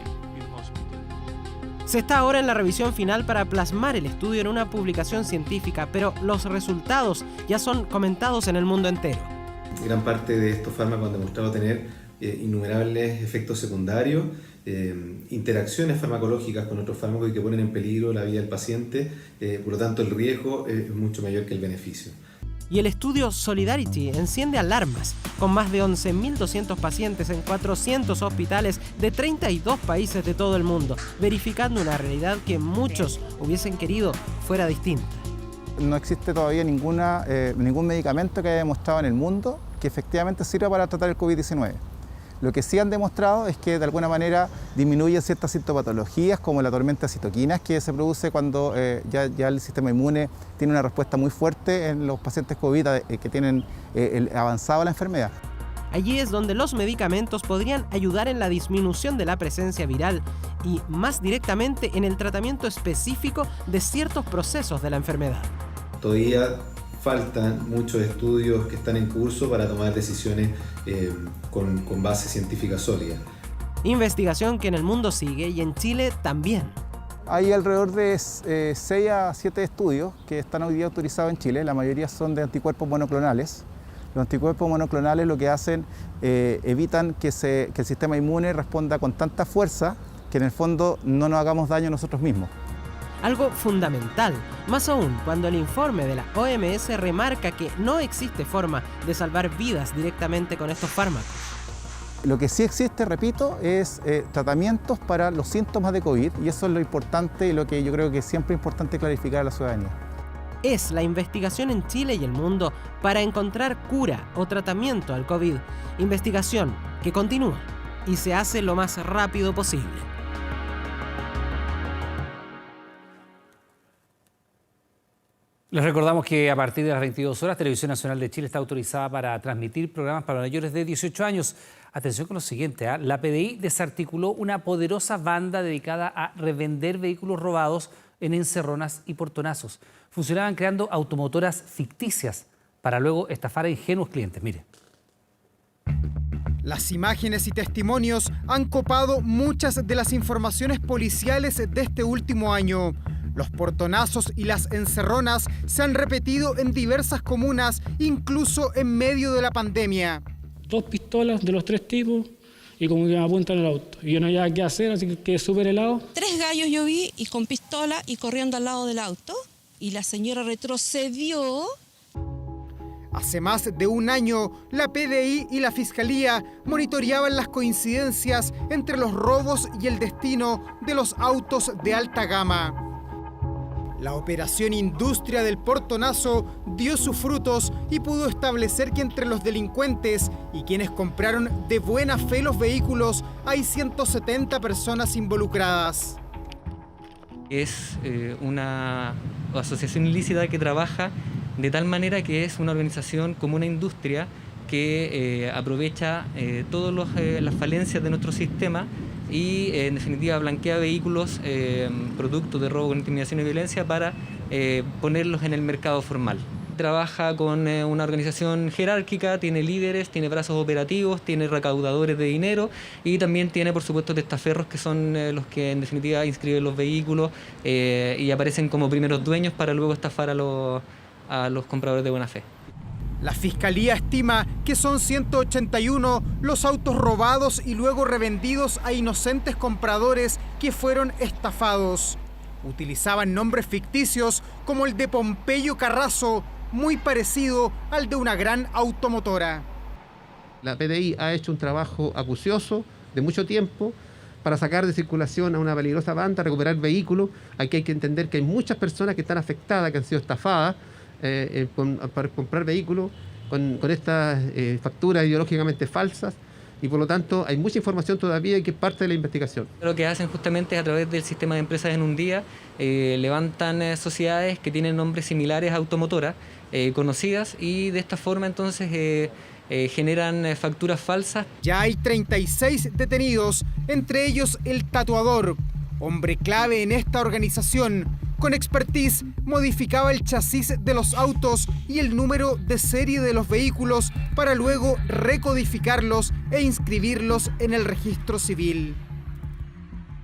Se está ahora en la revisión final para plasmar el estudio en una publicación científica, pero los resultados ya son comentados en el mundo entero. Gran parte de estos fármacos han demostrado tener innumerables efectos secundarios, interacciones farmacológicas con otros fármacos y que ponen en peligro la vida del paciente, por lo tanto el riesgo es mucho mayor que el beneficio. Y el estudio Solidarity enciende alarmas, con más de 11.200 pacientes en 400 hospitales de 32 países de todo el mundo, verificando una realidad que muchos hubiesen querido fuera distinta. No existe todavía ningún medicamento que haya demostrado en el mundo que efectivamente sirva para tratar el COVID-19. Lo que sí han demostrado es que de alguna manera disminuyen ciertas sintomatologías como la tormenta de citoquinas que se produce cuando ya el sistema inmune tiene una respuesta muy fuerte en los pacientes COVID que tienen avanzado la enfermedad. Allí es donde los medicamentos podrían ayudar en la disminución de la presencia viral y más directamente en el tratamiento específico de ciertos procesos de la enfermedad. Todavía faltan muchos estudios que están en curso para tomar decisiones con base científica sólida. Investigación que en el mundo sigue y en Chile también. Hay alrededor de 6 a 7 estudios que están hoy día autorizados en Chile. La mayoría son de anticuerpos monoclonales. Los anticuerpos monoclonales lo que hacen, evitan que el sistema inmune responda con tanta fuerza que en el fondo no nos hagamos daño a nosotros mismos. Algo fundamental, más aún cuando el informe de la OMS remarca que no existe forma de salvar vidas directamente con estos fármacos. Lo que sí existe, repito, es tratamientos para los síntomas de COVID y eso es lo importante y lo que yo creo que es siempre importante clarificar a la ciudadanía. Es la investigación en Chile y el mundo para encontrar cura o tratamiento al COVID. Investigación que continúa y se hace lo más rápido posible. Les recordamos que a partir de las 22 horas, Televisión Nacional de Chile está autorizada para transmitir programas para mayores de 18 años. Atención con lo siguiente, la PDI desarticuló una poderosa banda dedicada a revender vehículos robados en encerronas y portonazos. Funcionaban creando automotoras ficticias para luego estafar a ingenuos clientes. Mire. Las imágenes y testimonios han copado muchas de las informaciones policiales de este último año. Los portonazos y las encerronas se han repetido en diversas comunas, incluso en medio de la pandemia. 2 pistolas de los 3 tipos y como que me apuntan al auto. Y yo no había qué hacer, así que quedé súper helado. 3 gallos yo vi y con pistola y corriendo al lado del auto. Y la señora retrocedió. Hace más de un año, la PDI y la Fiscalía monitoreaban las coincidencias entre los robos y el destino de los autos de alta gama. La operación Industria del Portonazo dio sus frutos y pudo establecer que entre los delincuentes y quienes compraron de buena fe los vehículos hay 170 personas involucradas. Es una asociación ilícita que trabaja de tal manera que es una organización como una industria que aprovecha todas las falencias de nuestro sistema y en definitiva blanquea vehículos producto de robo con intimidación y violencia para ponerlos en el mercado formal. Trabaja con una organización jerárquica, tiene líderes, tiene brazos operativos, tiene recaudadores de dinero y también tiene, por supuesto, testaferros que son los que en definitiva inscriben los vehículos y aparecen como primeros dueños para luego estafar a los compradores de buena fe. La Fiscalía estima que son 181 los autos robados y luego revendidos a inocentes compradores que fueron estafados. Utilizaban nombres ficticios como el de Pompeyo Carrazo, muy parecido al de una gran automotora. La PDI ha hecho un trabajo acucioso de mucho tiempo para sacar de circulación a una peligrosa banda, recuperar vehículos. Aquí hay que entender que hay muchas personas que están afectadas, que han sido estafadas para comprar vehículos con estas facturas ideológicamente falsas. Y por lo tanto hay mucha información todavía y que es parte de la investigación. Lo que hacen justamente es a través del sistema de empresas en un día, levantan sociedades que tienen nombres similares a automotoras conocidas y de esta forma entonces generan facturas falsas. Ya hay 36 detenidos, entre ellos el tatuador, hombre clave en esta organización. Con expertise modificaba el chasis de los autos y el número de serie de los vehículos para luego recodificarlos e inscribirlos en el registro civil.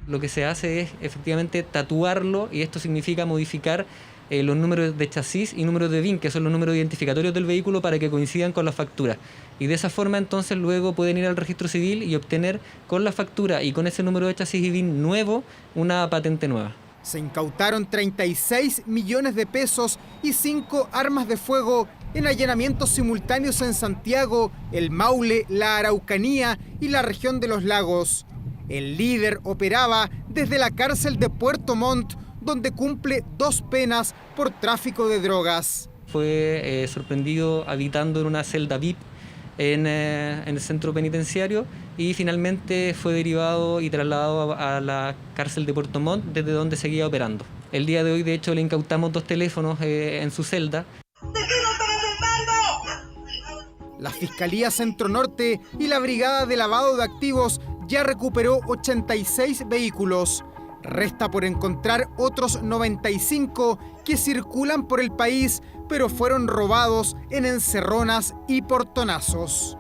Lo que se hace es efectivamente tatuarlo y esto significa modificar los números de chasis y números de VIN, que son los números identificatorios del vehículo, para que coincidan con la factura. Y de esa forma entonces luego pueden ir al registro civil y obtener con la factura y con ese número de chasis y VIN nuevo una patente nueva. Se incautaron 36 millones de pesos y 5 armas de fuego en allanamientos simultáneos en Santiago, el Maule, la Araucanía y la región de los lagos. El líder operaba desde la cárcel de Puerto Montt, donde cumple 2 penas por tráfico de drogas. Fue sorprendido habitando en una celda VIP en el centro penitenciario y finalmente fue derivado y trasladado a la cárcel de Puerto Montt, desde donde seguía operando. El día de hoy, de hecho, le incautamos 2 teléfonos en su celda. La Fiscalía Centro Norte y la Brigada de Lavado de Activos ya recuperó 86 vehículos. Resta por encontrar otros 95 que circulan por el país, pero fueron robados en encerronas y portonazos.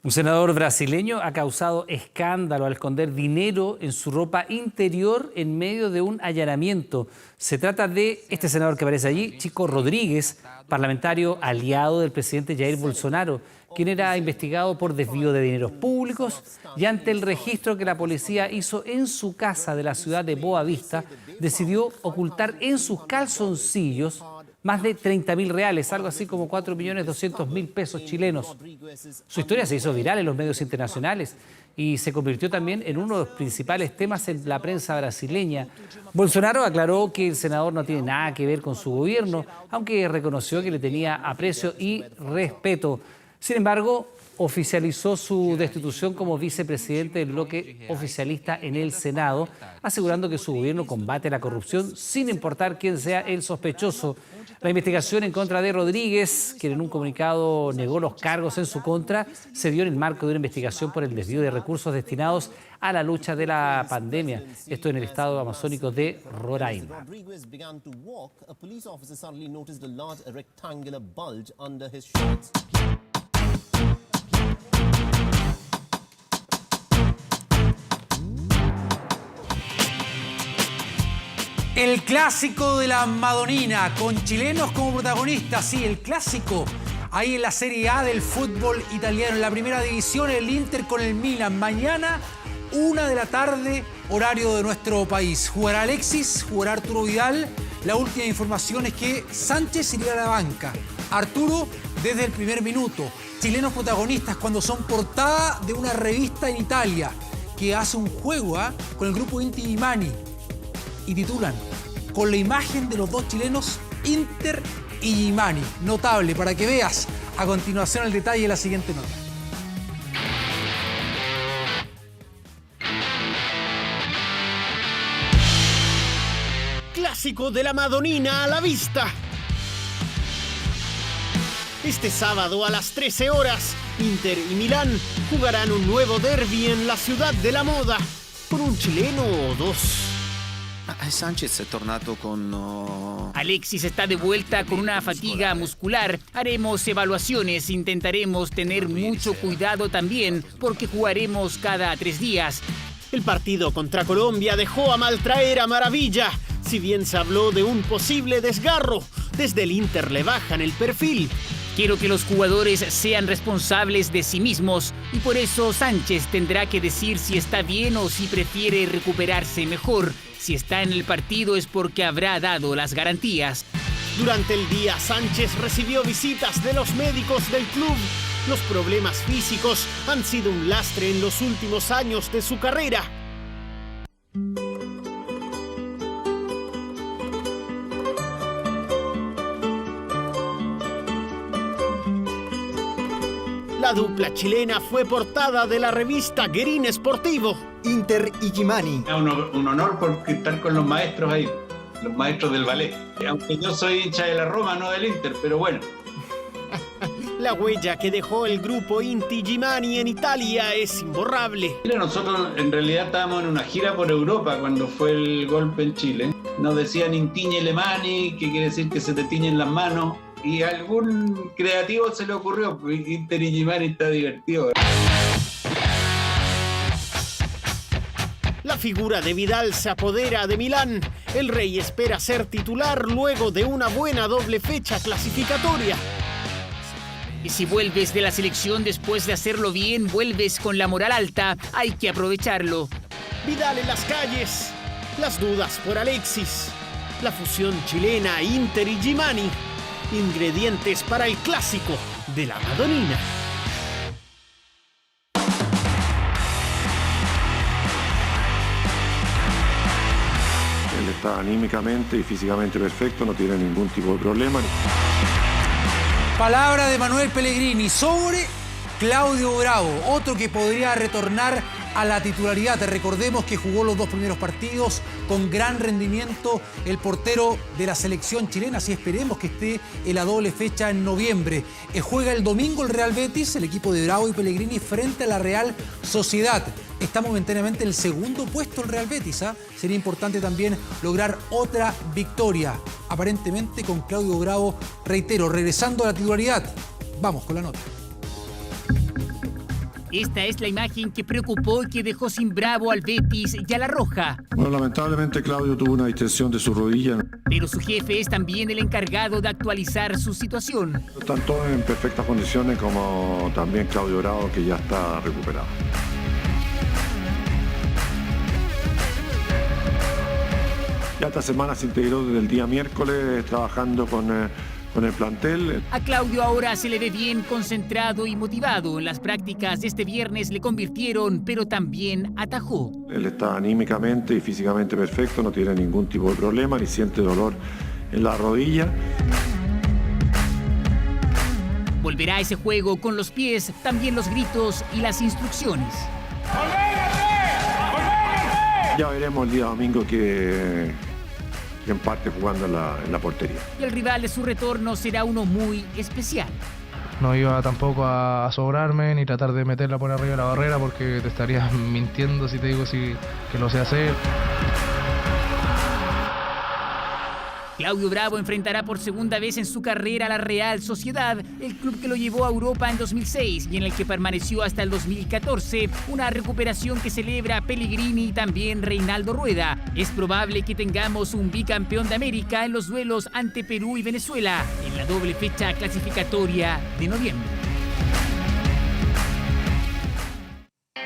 Un senador brasileño ha causado escándalo al esconder dinero en su ropa interior en medio de un allanamiento. Se trata de este senador que aparece allí, Chico Rodríguez, parlamentario aliado del presidente Jair Bolsonaro, quien era investigado por desvío de dineros públicos y ante el registro que la policía hizo en su casa de la ciudad de Boa Vista, decidió ocultar en sus calzoncillos más de 30.000 reales, algo así como 4.200.000 pesos chilenos. Su historia se hizo viral en los medios internacionales y se convirtió también en uno de los principales temas en la prensa brasileña. Bolsonaro aclaró que el senador no tiene nada que ver con su gobierno, aunque reconoció que le tenía aprecio y respeto. Sin embargo, oficializó su destitución como vicepresidente del bloque oficialista en el Senado, asegurando que su gobierno combate la corrupción sin importar quién sea el sospechoso. La investigación en contra de Rodríguez, quien en un comunicado negó los cargos en su contra, se dio en el marco de una investigación por el desvío de recursos destinados a la lucha de la pandemia. Esto en el estado amazónico de Roraima. El clásico de la Madonina, con chilenos como protagonistas, sí, el clásico. Ahí en la Serie A del fútbol italiano, en la primera división, el Inter con el Milan. Mañana, 1 de la tarde, horario de nuestro país. Jugará Alexis, jugará Arturo Vidal. La última información es que Sánchez iría a la banca. Arturo desde el primer minuto. Chilenos protagonistas cuando son portada de una revista en Italia que hace un juego con el grupo Inti Illimani. Y titulan con la imagen de los 2 chilenos Inter y Illimani. Notable, para que veas a continuación el detalle de la siguiente nota. clásico de la Madonina a la vista. Este sábado a las 13 horas, Inter y Milán jugarán un nuevo derbi en la ciudad de la moda, por un chileno o dos. Sánchez è tornato con... Alexis está de vuelta con una fatiga muscular. Haremos evaluaciones, intentaremos tener mucho cuidado también, porque jugaremos cada 3 días. El partido contra Colombia dejó a maltraer a Maravilla. Si bien se habló de un posible desgarro, desde el Inter le bajan el perfil. Quiero que los jugadores sean responsables de sí mismos y por eso Sánchez tendrá que decir si está bien o si prefiere recuperarse mejor. Si está en el partido es porque habrá dado las garantías. Durante el día, Sánchez recibió visitas de los médicos del club. Los problemas físicos han sido un lastre en los últimos años de su carrera. La dupla chilena fue portada de la revista Guerín Sportivo. Inter y Gimani. Es un honor por estar con los maestros ahí, los maestros del ballet. Aunque yo soy hincha de la Roma, no del Inter, pero bueno. La huella que dejó el grupo Inti Gimani en Italia es imborrable. Mira, nosotros en realidad estábamos en una gira por Europa cuando fue el golpe en Chile. Nos decían Intiñe le mani, que quiere decir que se te tiñen las manos. Y a algún creativo se le ocurrió, Inter y Gimani está divertido. La figura de Vidal se apodera de Milán. El Rey espera ser titular luego de una buena doble fecha clasificatoria. Y si vuelves de la selección después de hacerlo bien, vuelves con la moral alta, hay que aprovecharlo. Vidal en las calles, las dudas por Alexis, la fusión chilena Inter y Gimani. Ingredientes para el clásico de la Madonina. Él está anímicamente y físicamente perfecto, no tiene ningún tipo de problema. Palabra de Manuel Pellegrini sobre Claudio Bravo, otro que podría retornar a la titularidad. Recordemos que jugó los 2 primeros partidos con gran rendimiento el portero de la selección chilena, así esperemos que esté en la doble fecha en noviembre. Juega el domingo el Real Betis, el equipo de Bravo y Pellegrini, frente a la Real Sociedad. Está momentáneamente en el segundo puesto el Real Betis. Sería importante también lograr otra victoria, aparentemente con Claudio Bravo, reitero, regresando a la titularidad. Vamos con la nota. Esta es la imagen que preocupó y que dejó sin Bravo al Betis y a la Roja. Bueno, lamentablemente Claudio tuvo una distensión de su rodilla. Pero su jefe es también el encargado de actualizar su situación. Están todos en perfectas condiciones, como también Claudio Bravo, que ya está recuperado. Ya esta semana se integró desde el día miércoles trabajando con el plantel. A Claudio ahora se le ve bien concentrado y motivado. En las prácticas de este viernes le convirtieron, pero también atajó. Él está anímicamente y físicamente perfecto, no tiene ningún tipo de problema, ni siente dolor en la rodilla. Volverá a ese juego con los pies, también los gritos y las instrucciones. Ya veremos el día domingo que en parte jugando en la portería. Y el rival de su retorno será uno muy especial. No iba tampoco a sobrarme ni tratar de meterla por arriba de la barrera, porque te estarías mintiendo si te digo que lo sé hacer. Claudio Bravo enfrentará por segunda vez en su carrera a la Real Sociedad, el club que lo llevó a Europa en 2006 y en el que permaneció hasta el 2014, una recuperación que celebra Pellegrini y también Reinaldo Rueda. Es probable que tengamos un bicampeón de América en los duelos ante Perú y Venezuela, en la doble fecha clasificatoria de noviembre.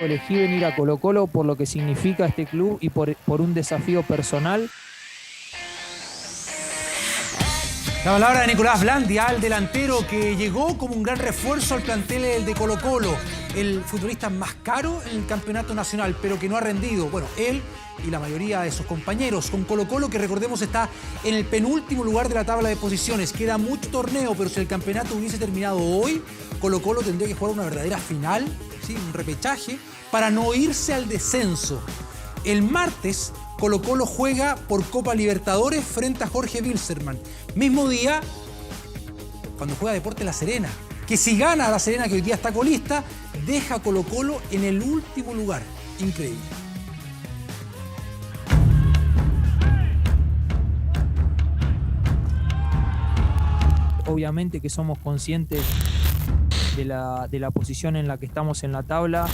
Elegí venir a Colo-Colo por lo que significa este club y por un desafío personal. La palabra de Nicolás Blandia, el delantero que llegó como un gran refuerzo al plantel de Colo-Colo, el futbolista más caro en el campeonato nacional, pero que no ha rendido. Bueno, él y la mayoría de sus compañeros con Colo-Colo, que recordemos está en el penúltimo lugar de la tabla de posiciones. Queda mucho torneo, pero si el campeonato hubiese terminado hoy, Colo-Colo tendría que jugar una verdadera final, ¿sí? Un repechaje, para no irse al descenso. El martes, Colo-Colo juega por Copa Libertadores frente a Jorge Wilstermann. Mismo día, cuando juega Deportes La Serena, que si gana La Serena, que hoy día está colista, deja a Colo-Colo en el último lugar. Increíble. Obviamente que somos conscientes de la posición en la que estamos en la tabla.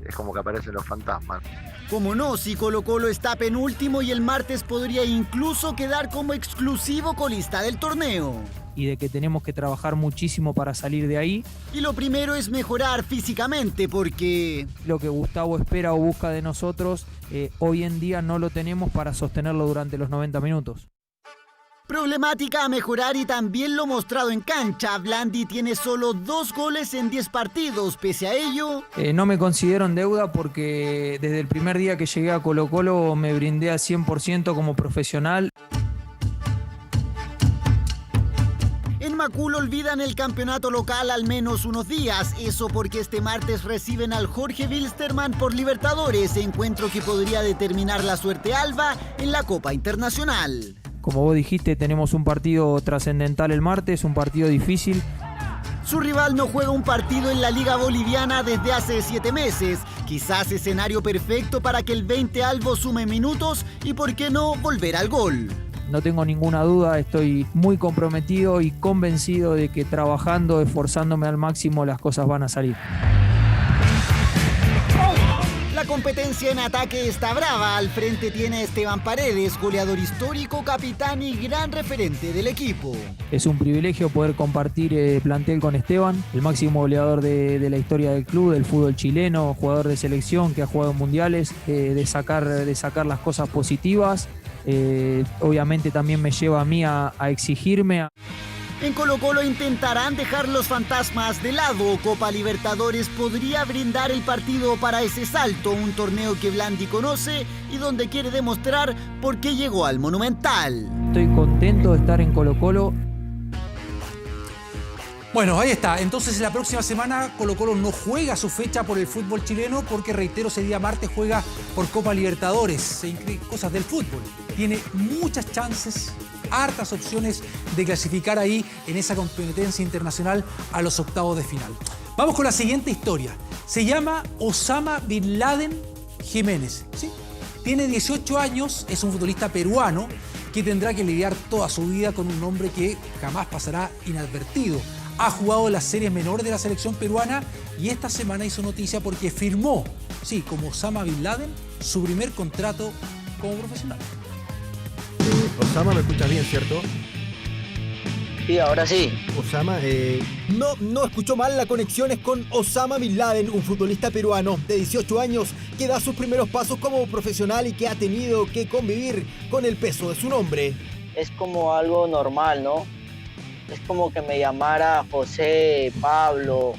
Es como que aparecen los fantasmas. Como no, si Colo-Colo está penúltimo y el martes podría incluso quedar como exclusivo colista del torneo. Y de que tenemos que trabajar muchísimo para salir de ahí. Y lo primero es mejorar físicamente porque... Lo que Gustavo espera o busca de nosotros, hoy en día no lo tenemos para sostenerlo durante los 90 minutos. Problemática a mejorar y también lo mostrado en cancha. Blandi tiene solo 2 goles en 10 partidos. Pese a ello... No me considero en deuda porque desde el primer día que llegué a Colo-Colo me brindé al 100% como profesional. En Macul olvidan el campeonato local al menos unos días. Eso porque este martes reciben al Jorge Wilstermann por Libertadores, encuentro que podría determinar la suerte alba en la Copa Internacional. Como vos dijiste, tenemos un partido trascendental el martes, un partido difícil. Su rival no juega un partido en la Liga Boliviana desde hace 7 meses. Quizás escenario perfecto para que el 20 Albo sume minutos y, por qué no, volver al gol. No tengo ninguna duda, estoy muy comprometido y convencido de que trabajando, esforzándome al máximo, las cosas van a salir. La competencia en ataque está brava. Al frente tiene a Esteban Paredes, goleador histórico, capitán y gran referente del equipo. Es un privilegio poder compartir plantel con Esteban, el máximo goleador de la historia del club, del fútbol chileno, jugador de selección que ha jugado en mundiales, de sacar las cosas positivas. Obviamente también me lleva a mí a exigirme. En Colo-Colo intentarán dejar los fantasmas de lado. Copa Libertadores podría brindar el partido para ese salto, un torneo que Blandi conoce y donde quiere demostrar por qué llegó al Monumental. Estoy contento de estar en Colo-Colo. Bueno, ahí está. Entonces, la próxima semana Colo-Colo no juega su fecha por el fútbol chileno porque, reitero, ese día martes juega por Copa Libertadores. Cosas del fútbol. Tiene muchas chances, hartas opciones de clasificar ahí en esa competencia internacional a los octavos de final. Vamos con la siguiente historia. Se llama Osama Bin Laden Jiménez. ¿Sí? Tiene 18 años, es un futbolista peruano que tendrá que lidiar toda su vida con un nombre que jamás pasará inadvertido. Ha jugado en las series menores de la selección peruana y esta semana hizo noticia porque firmó, sí, como Osama Bin Laden, su primer contrato como profesional. Osama, ¿me escuchas bien, cierto? Sí, ahora sí. Osama, no escuchó mal, la conexión es con Osama Bin Laden, un futbolista peruano de 18 años que da sus primeros pasos como profesional y que ha tenido que convivir con el peso de su nombre. Es como algo normal, ¿no? Es como que me llamara José, Pablo,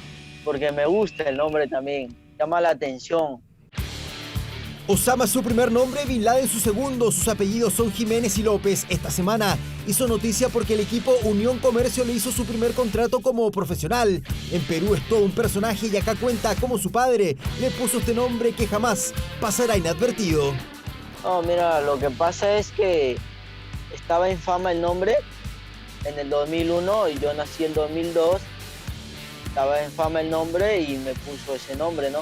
porque me gusta el nombre también, llama la atención. Osama es su primer nombre, Bin Laden su segundo, sus apellidos son Jiménez y López. Esta semana hizo noticia porque el equipo Unión Comercio le hizo su primer contrato como profesional. En Perú es todo un personaje y acá cuenta cómo su padre le puso este nombre que jamás pasará inadvertido. No, mira, lo que pasa es que estaba en fama el nombre en el 2001 y yo nací en 2002. Estaba en fama el nombre y me puso ese nombre, ¿no?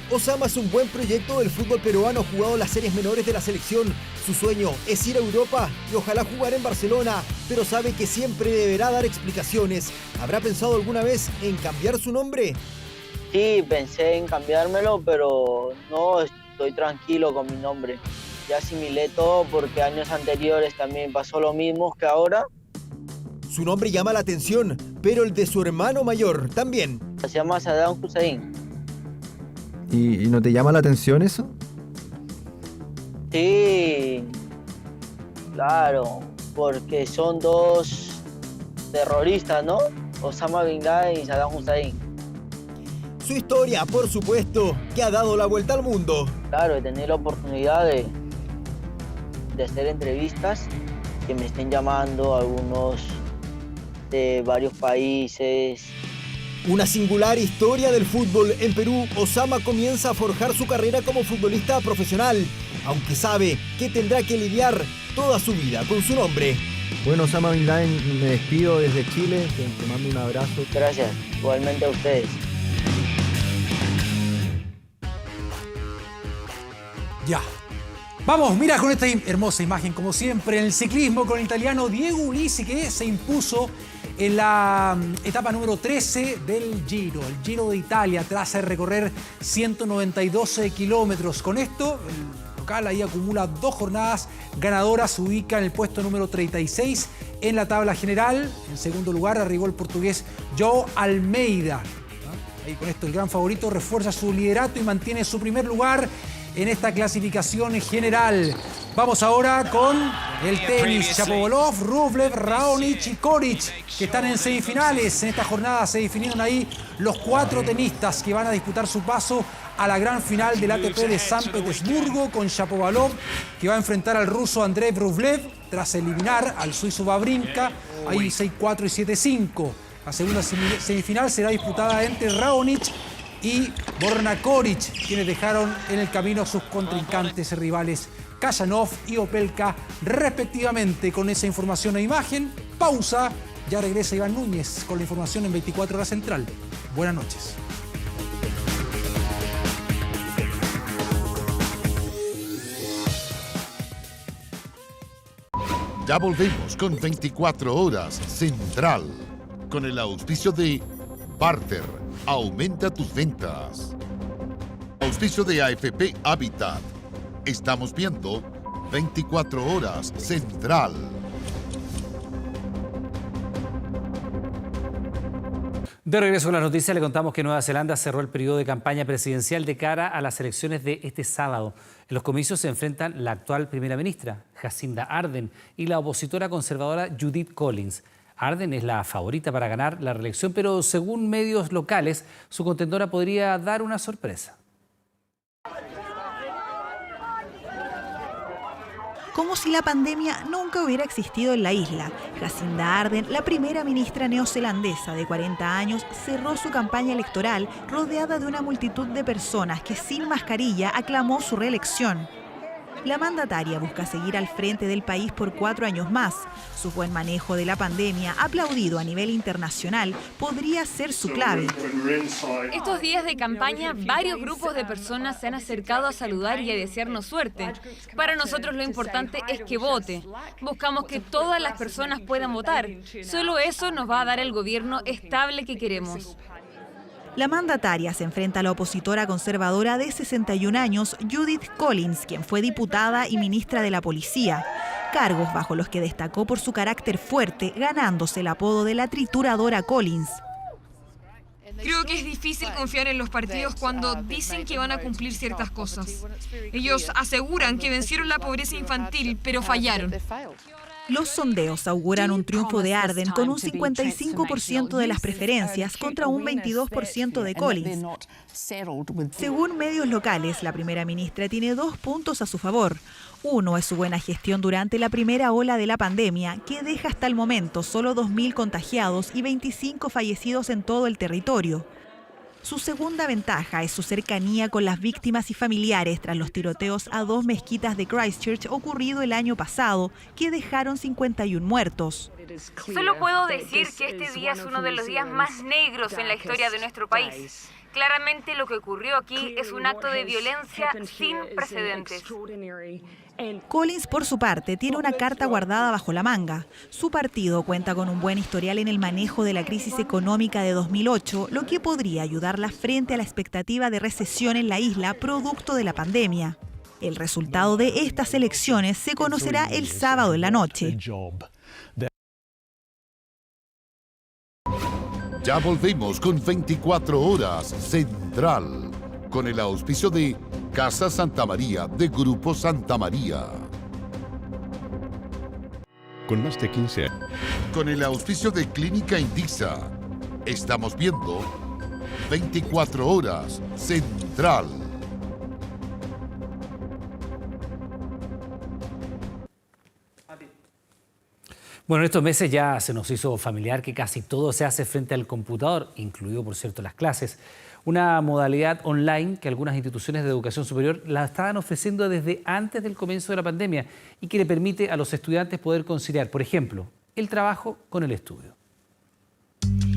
Osama es un buen proyecto del fútbol peruano, ha jugado las series menores de la selección. Su sueño es ir a Europa y ojalá jugar en Barcelona, pero sabe que siempre deberá dar explicaciones. ¿Habrá pensado alguna vez en cambiar su nombre? Sí, pensé en cambiármelo, pero no, estoy tranquilo con mi nombre. Ya asimilé todo porque años anteriores también pasó lo mismo que ahora. Su nombre llama la atención, pero el de su hermano mayor también. Se llama Saddam Hussein. ¿Y no te llama la atención eso? Sí, claro, porque son dos terroristas, ¿no? Osama Bin Laden y Saddam Hussein. Su historia, por supuesto, que ha dado la vuelta al mundo. Claro, he tenido la oportunidad de hacer entrevistas, que me estén llamando algunos de varios países Una singular historia del fútbol. En Perú, Osama comienza a forjar su carrera como futbolista profesional, aunque sabe que tendrá que lidiar toda su vida con su nombre. Bueno, Osama Bin Laden, me despido desde Chile, te mando un abrazo. Gracias, igualmente a ustedes. Ya. Vamos, mira con esta hermosa imagen, como siempre, en el ciclismo con el italiano Diego Ulissi, que se impuso en la etapa número 13 del Giro, el Giro de Italia, tras recorrer 192 kilómetros. Con esto, el local ahí acumula 2 jornadas ganadoras, se ubica en el puesto número 36 en la tabla general. En segundo lugar arribó el portugués João Almeida. Ahí con esto el gran favorito refuerza su liderato y mantiene su primer lugar en esta clasificación general. Vamos ahora con el tenis. Shapovalov, Rublev, Raonic y Koric, que están en semifinales. En esta jornada se definieron ahí los 4 tenistas que van a disputar su paso a la gran final del ATP de San Petersburgo, con Shapovalov, que va a enfrentar al ruso Andrei Rublev tras eliminar al suizo Wawrinka, ahí 6-4 y 7-5. La segunda semifinal será disputada entre Raonic y Borna Koric, quienes dejaron en el camino a sus contrincantes rivales Khachanov y Opelka, respectivamente. Con esa información e imagen, pausa. Ya regresa Iván Núñez con la información en 24 Horas Central. Buenas noches. Ya volvemos con 24 Horas Central, con el auspicio de Barter. Aumenta tus ventas. Auspicio de AFP Habitat. Estamos viendo 24 Horas Central. De regreso con las noticias, le contamos que Nueva Zelanda cerró el periodo de campaña presidencial de cara a las elecciones de este sábado. En los comicios se enfrentan la actual primera ministra, Jacinda Ardern, y la opositora conservadora Judith Collins. Ardern es la favorita para ganar la reelección, pero según medios locales, su contendora podría dar una sorpresa. Como si la pandemia nunca hubiera existido en la isla, Jacinda Ardern, la primera ministra neozelandesa de 40 años, cerró su campaña electoral rodeada de una multitud de personas que sin mascarilla aclamó su reelección. La mandataria busca seguir al frente del país por 4 años más. Su buen manejo de la pandemia, aplaudido a nivel internacional, podría ser su clave. Estos días de campaña, varios grupos de personas se han acercado a saludar y a desearnos suerte. Para nosotros lo importante es que vote. Buscamos que todas las personas puedan votar. Solo eso nos va a dar el gobierno estable que queremos. La mandataria se enfrenta a la opositora conservadora de 61 años, Judith Collins, quien fue diputada y ministra de la Policía, cargos bajo los que destacó por su carácter fuerte, ganándose el apodo de la trituradora Collins. Creo que es difícil confiar en los partidos cuando dicen que van a cumplir ciertas cosas. Ellos aseguran que vencieron la pobreza infantil, pero fallaron. Los sondeos auguran un triunfo de Ardern con un 55% de las preferencias contra un 22% de Collins. Según medios locales, la primera ministra tiene 2 puntos a su favor. Uno es su buena gestión durante la primera ola de la pandemia, que deja hasta el momento solo 2.000 contagiados y 25 fallecidos en todo el territorio. Su segunda ventaja es su cercanía con las víctimas y familiares tras los tiroteos a 2 mezquitas de Christchurch ocurrido el año pasado, que dejaron 51 muertos. Solo puedo decir que este día es uno de los días más negros en la historia de nuestro país. Claramente lo que ocurrió aquí es un acto de violencia sin precedentes. Collins, por su parte, tiene una carta guardada bajo la manga. Su partido cuenta con un buen historial en el manejo de la crisis económica de 2008, lo que podría ayudarla frente a la expectativa de recesión en la isla producto de la pandemia. El resultado de estas elecciones se conocerá el sábado en la noche. Ya volvemos con 24 Horas Central, con el auspicio de Casa Santa María de Grupo Santa María. Con más de 15 años. Con el auspicio de Clínica Indisa. Estamos viendo 24 Horas Central. Bueno, en estos meses ya se nos hizo familiar que casi todo se hace frente al computador, incluido, por cierto, las clases. Una modalidad online que algunas instituciones de educación superior la estaban ofreciendo desde antes del comienzo de la pandemia y que le permite a los estudiantes poder conciliar, por ejemplo, el trabajo con el estudio.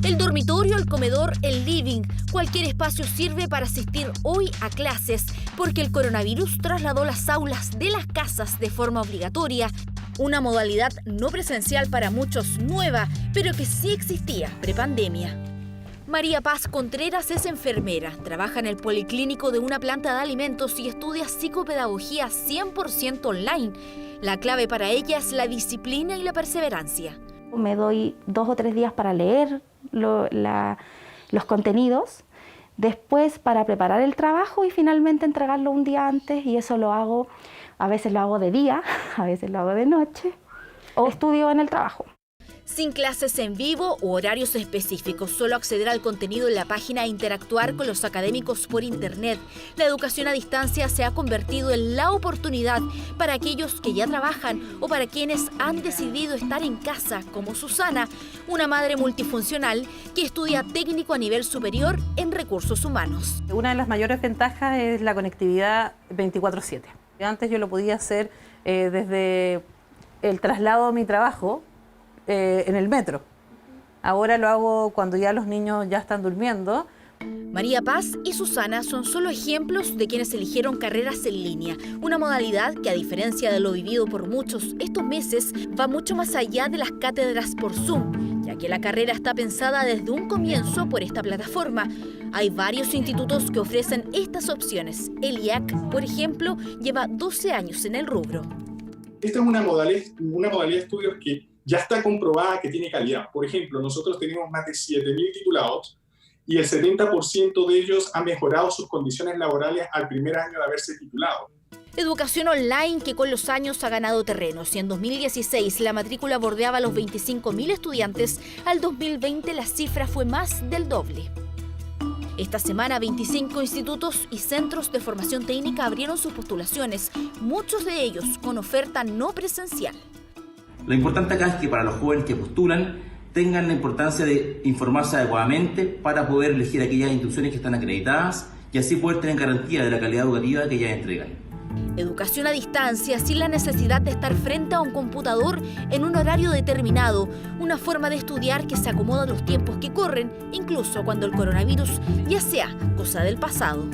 El dormitorio, el comedor, el living, cualquier espacio sirve para asistir hoy a clases, porque el coronavirus trasladó las aulas de las casas de forma obligatoria, una modalidad no presencial para muchos nueva, pero que sí existía prepandemia. María Paz Contreras es enfermera, trabaja en el policlínico de una planta de alimentos y estudia psicopedagogía 100% online. La clave para ella es la disciplina y la perseverancia. Me doy 2 o 3 días para leer los contenidos, después para preparar el trabajo y finalmente entregarlo un día antes, y eso lo hago, a veces lo hago de día, a veces lo hago de noche, o estudio en el trabajo. Sin clases en vivo u horarios específicos, solo acceder al contenido en la página e interactuar con los académicos por internet. La educación a distancia se ha convertido en la oportunidad para aquellos que ya trabajan o para quienes han decidido estar en casa, como Susana, una madre multifuncional que estudia técnico a nivel superior en recursos humanos. Una de las mayores ventajas es la conectividad 24/7. Antes yo lo podía hacer desde el traslado a mi trabajo, en el metro. Ahora lo hago cuando ya los niños ya están durmiendo. María Paz y Susana son solo ejemplos de quienes eligieron carreras en línea, una modalidad que, a diferencia de lo vivido por muchos estos meses, va mucho más allá de las cátedras por Zoom, ya que la carrera está pensada desde un comienzo por esta plataforma. Hay varios institutos que ofrecen estas opciones. El IAC, por ejemplo, lleva 12 años en el rubro. Esta es una modalidad de estudios que ya está comprobada que tiene calidad. Por ejemplo, nosotros tenemos más de 7.000 titulados y el 70% de ellos han mejorado sus condiciones laborales al primer año de haberse titulado. Educación online que con los años ha ganado terreno. Si en 2016 la matrícula bordeaba los 25.000 estudiantes, al 2020 la cifra fue más del doble. Esta semana 25 institutos y centros de formación técnica abrieron sus postulaciones, muchos de ellos con oferta no presencial. Lo importante acá es que para los jóvenes que postulan tengan la importancia de informarse adecuadamente para poder elegir aquellas instituciones que están acreditadas y así poder tener garantía de la calidad educativa que ellas entregan. Educación a distancia sin la necesidad de estar frente a un computador en un horario determinado, una forma de estudiar que se acomoda a los tiempos que corren, incluso cuando el coronavirus ya sea cosa del pasado.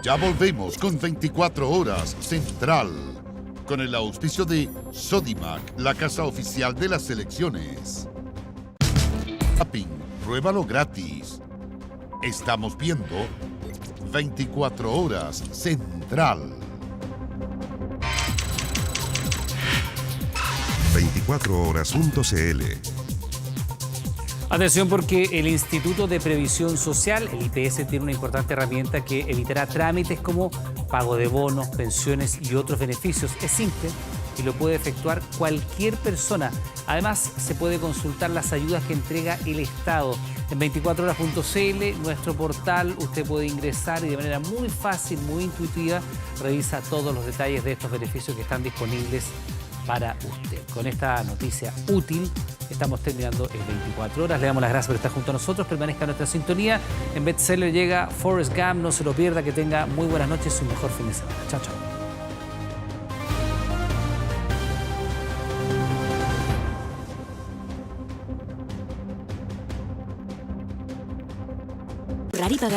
Ya volvemos con 24 Horas Central, con el auspicio de Sodimac, la casa oficial de las selecciones. Zapping, pruébalo gratis. Estamos viendo 24 Horas Central. 24horas.cl. Atención, porque el Instituto de Previsión Social, el IPS, tiene una importante herramienta que evitará trámites como pago de bonos, pensiones y otros beneficios. Es simple y lo puede efectuar cualquier persona. Además, se puede consultar las ayudas que entrega el Estado. En 24horas.cl, nuestro portal, usted puede ingresar y de manera muy fácil, muy intuitiva, revisa todos los detalles de estos beneficios que están disponibles para usted. Con esta noticia útil, estamos terminando el 24 horas. Le damos las gracias por estar junto a nosotros. Permanezca en nuestra sintonía. En Bestseller llega Forrest Gump. No se lo pierda. Que tenga muy buenas noches y un mejor fin de semana. Chao, chao. Y pagar